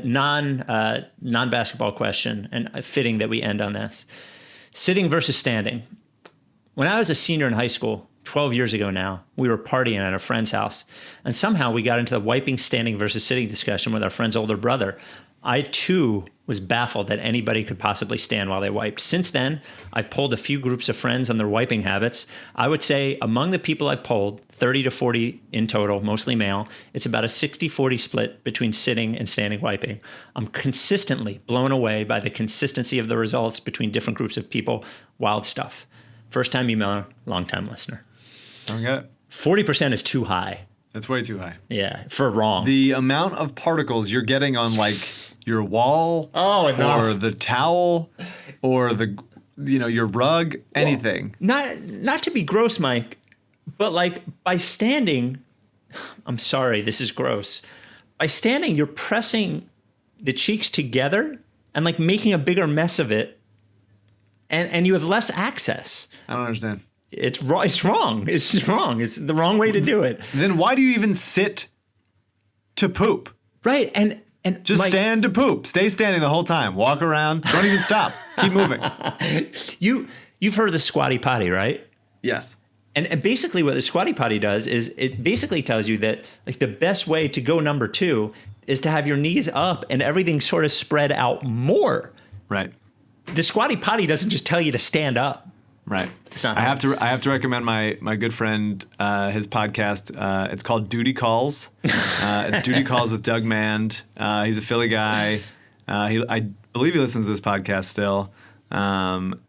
non-basketball question, and fitting that we end on this, sitting versus standing. When I was a senior in high school, 12 years ago now, we were partying at a friend's house, and somehow we got into the wiping standing versus sitting discussion with our friend's older brother. I, too, was baffled that anybody could possibly stand while they wiped. Since then, I've polled a few groups of friends on their wiping habits. I would say among the people I've polled, 30 to 40 in total, mostly male, it's about a 60-40 split between sitting and standing wiping. I'm consistently blown away by the consistency of the results between different groups of people. Wild stuff. First-time emailer, long-time listener. I don't get it. 40% is too high. That's way too high. Yeah, for wrong. The amount of particles you're getting on your wall or the towel or your rug, anything. Not to be gross, Mike, but by standing, I'm sorry, this is gross. By standing, you're pressing the cheeks together and making a bigger mess of it, and you have less access. I don't understand. It's wrong. It's wrong. It's just wrong. It's the wrong way to do it. Then why do you even sit to poop? Right. And just stand to poop. Stay standing the whole time. Walk around. Don't even stop. Keep moving. You've heard of the squatty potty, right? Yes. And basically what the Squatty Potty does is it basically tells you that like the best way to go number 2 is to have your knees up and everything sort of spread out more. Right. The Squatty Potty doesn't just tell you to stand up. Right. It's not I have to recommend my good friend his podcast. It's called Duty Calls. It's Duty Calls with Doug Mand. He's a Philly guy. I believe he listens to this podcast still. And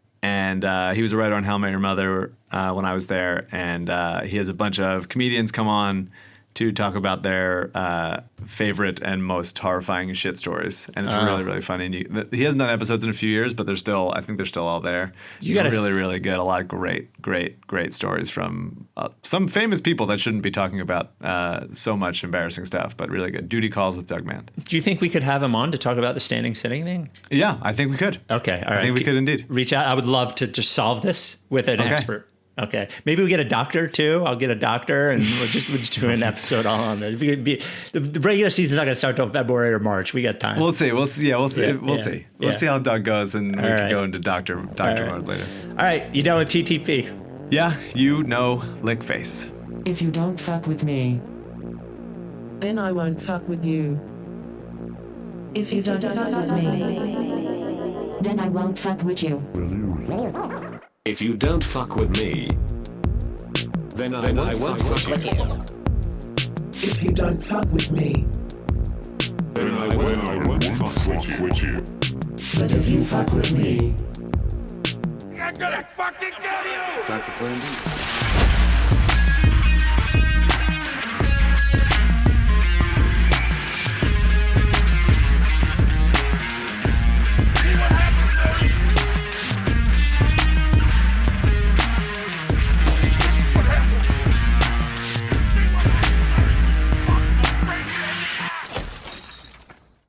he was a writer on How I Met Your Mother when I was there. And he has a bunch of comedians come on to talk about their favorite and most horrifying shit stories. And it's really, really funny. And he hasn't done episodes in a few years, but I think they're still all there. It's really, really good. A lot of great stories from some famous people that shouldn't be talking about so much embarrassing stuff, but really good. Duty Calls with Doug Mand. Do you think we could have him on to talk about the standing sitting thing? Yeah, I think we could. Okay, all right. I think we could indeed. Reach out. I would love to just solve this with an expert. Okay, maybe we get a doctor too. I'll get a doctor, and we'll just do an episode all on this. The regular season's not going to start till February or March. We got time. We'll see. We'll see. We'll see. Yeah. Let's see how Doug goes, and we can go into doctor mode later. All right, you done with TTP? Yeah, lick face. If you don't fuck with me, then I won't fuck with you. If you don't fuck with me, then I won't fuck with you. If you don't fuck with me, then I won't fuck with you. If you don't fuck with me, Then I won't fuck with you. but if you fuck with me, I'm gonna fucking kill you! Time for plan B.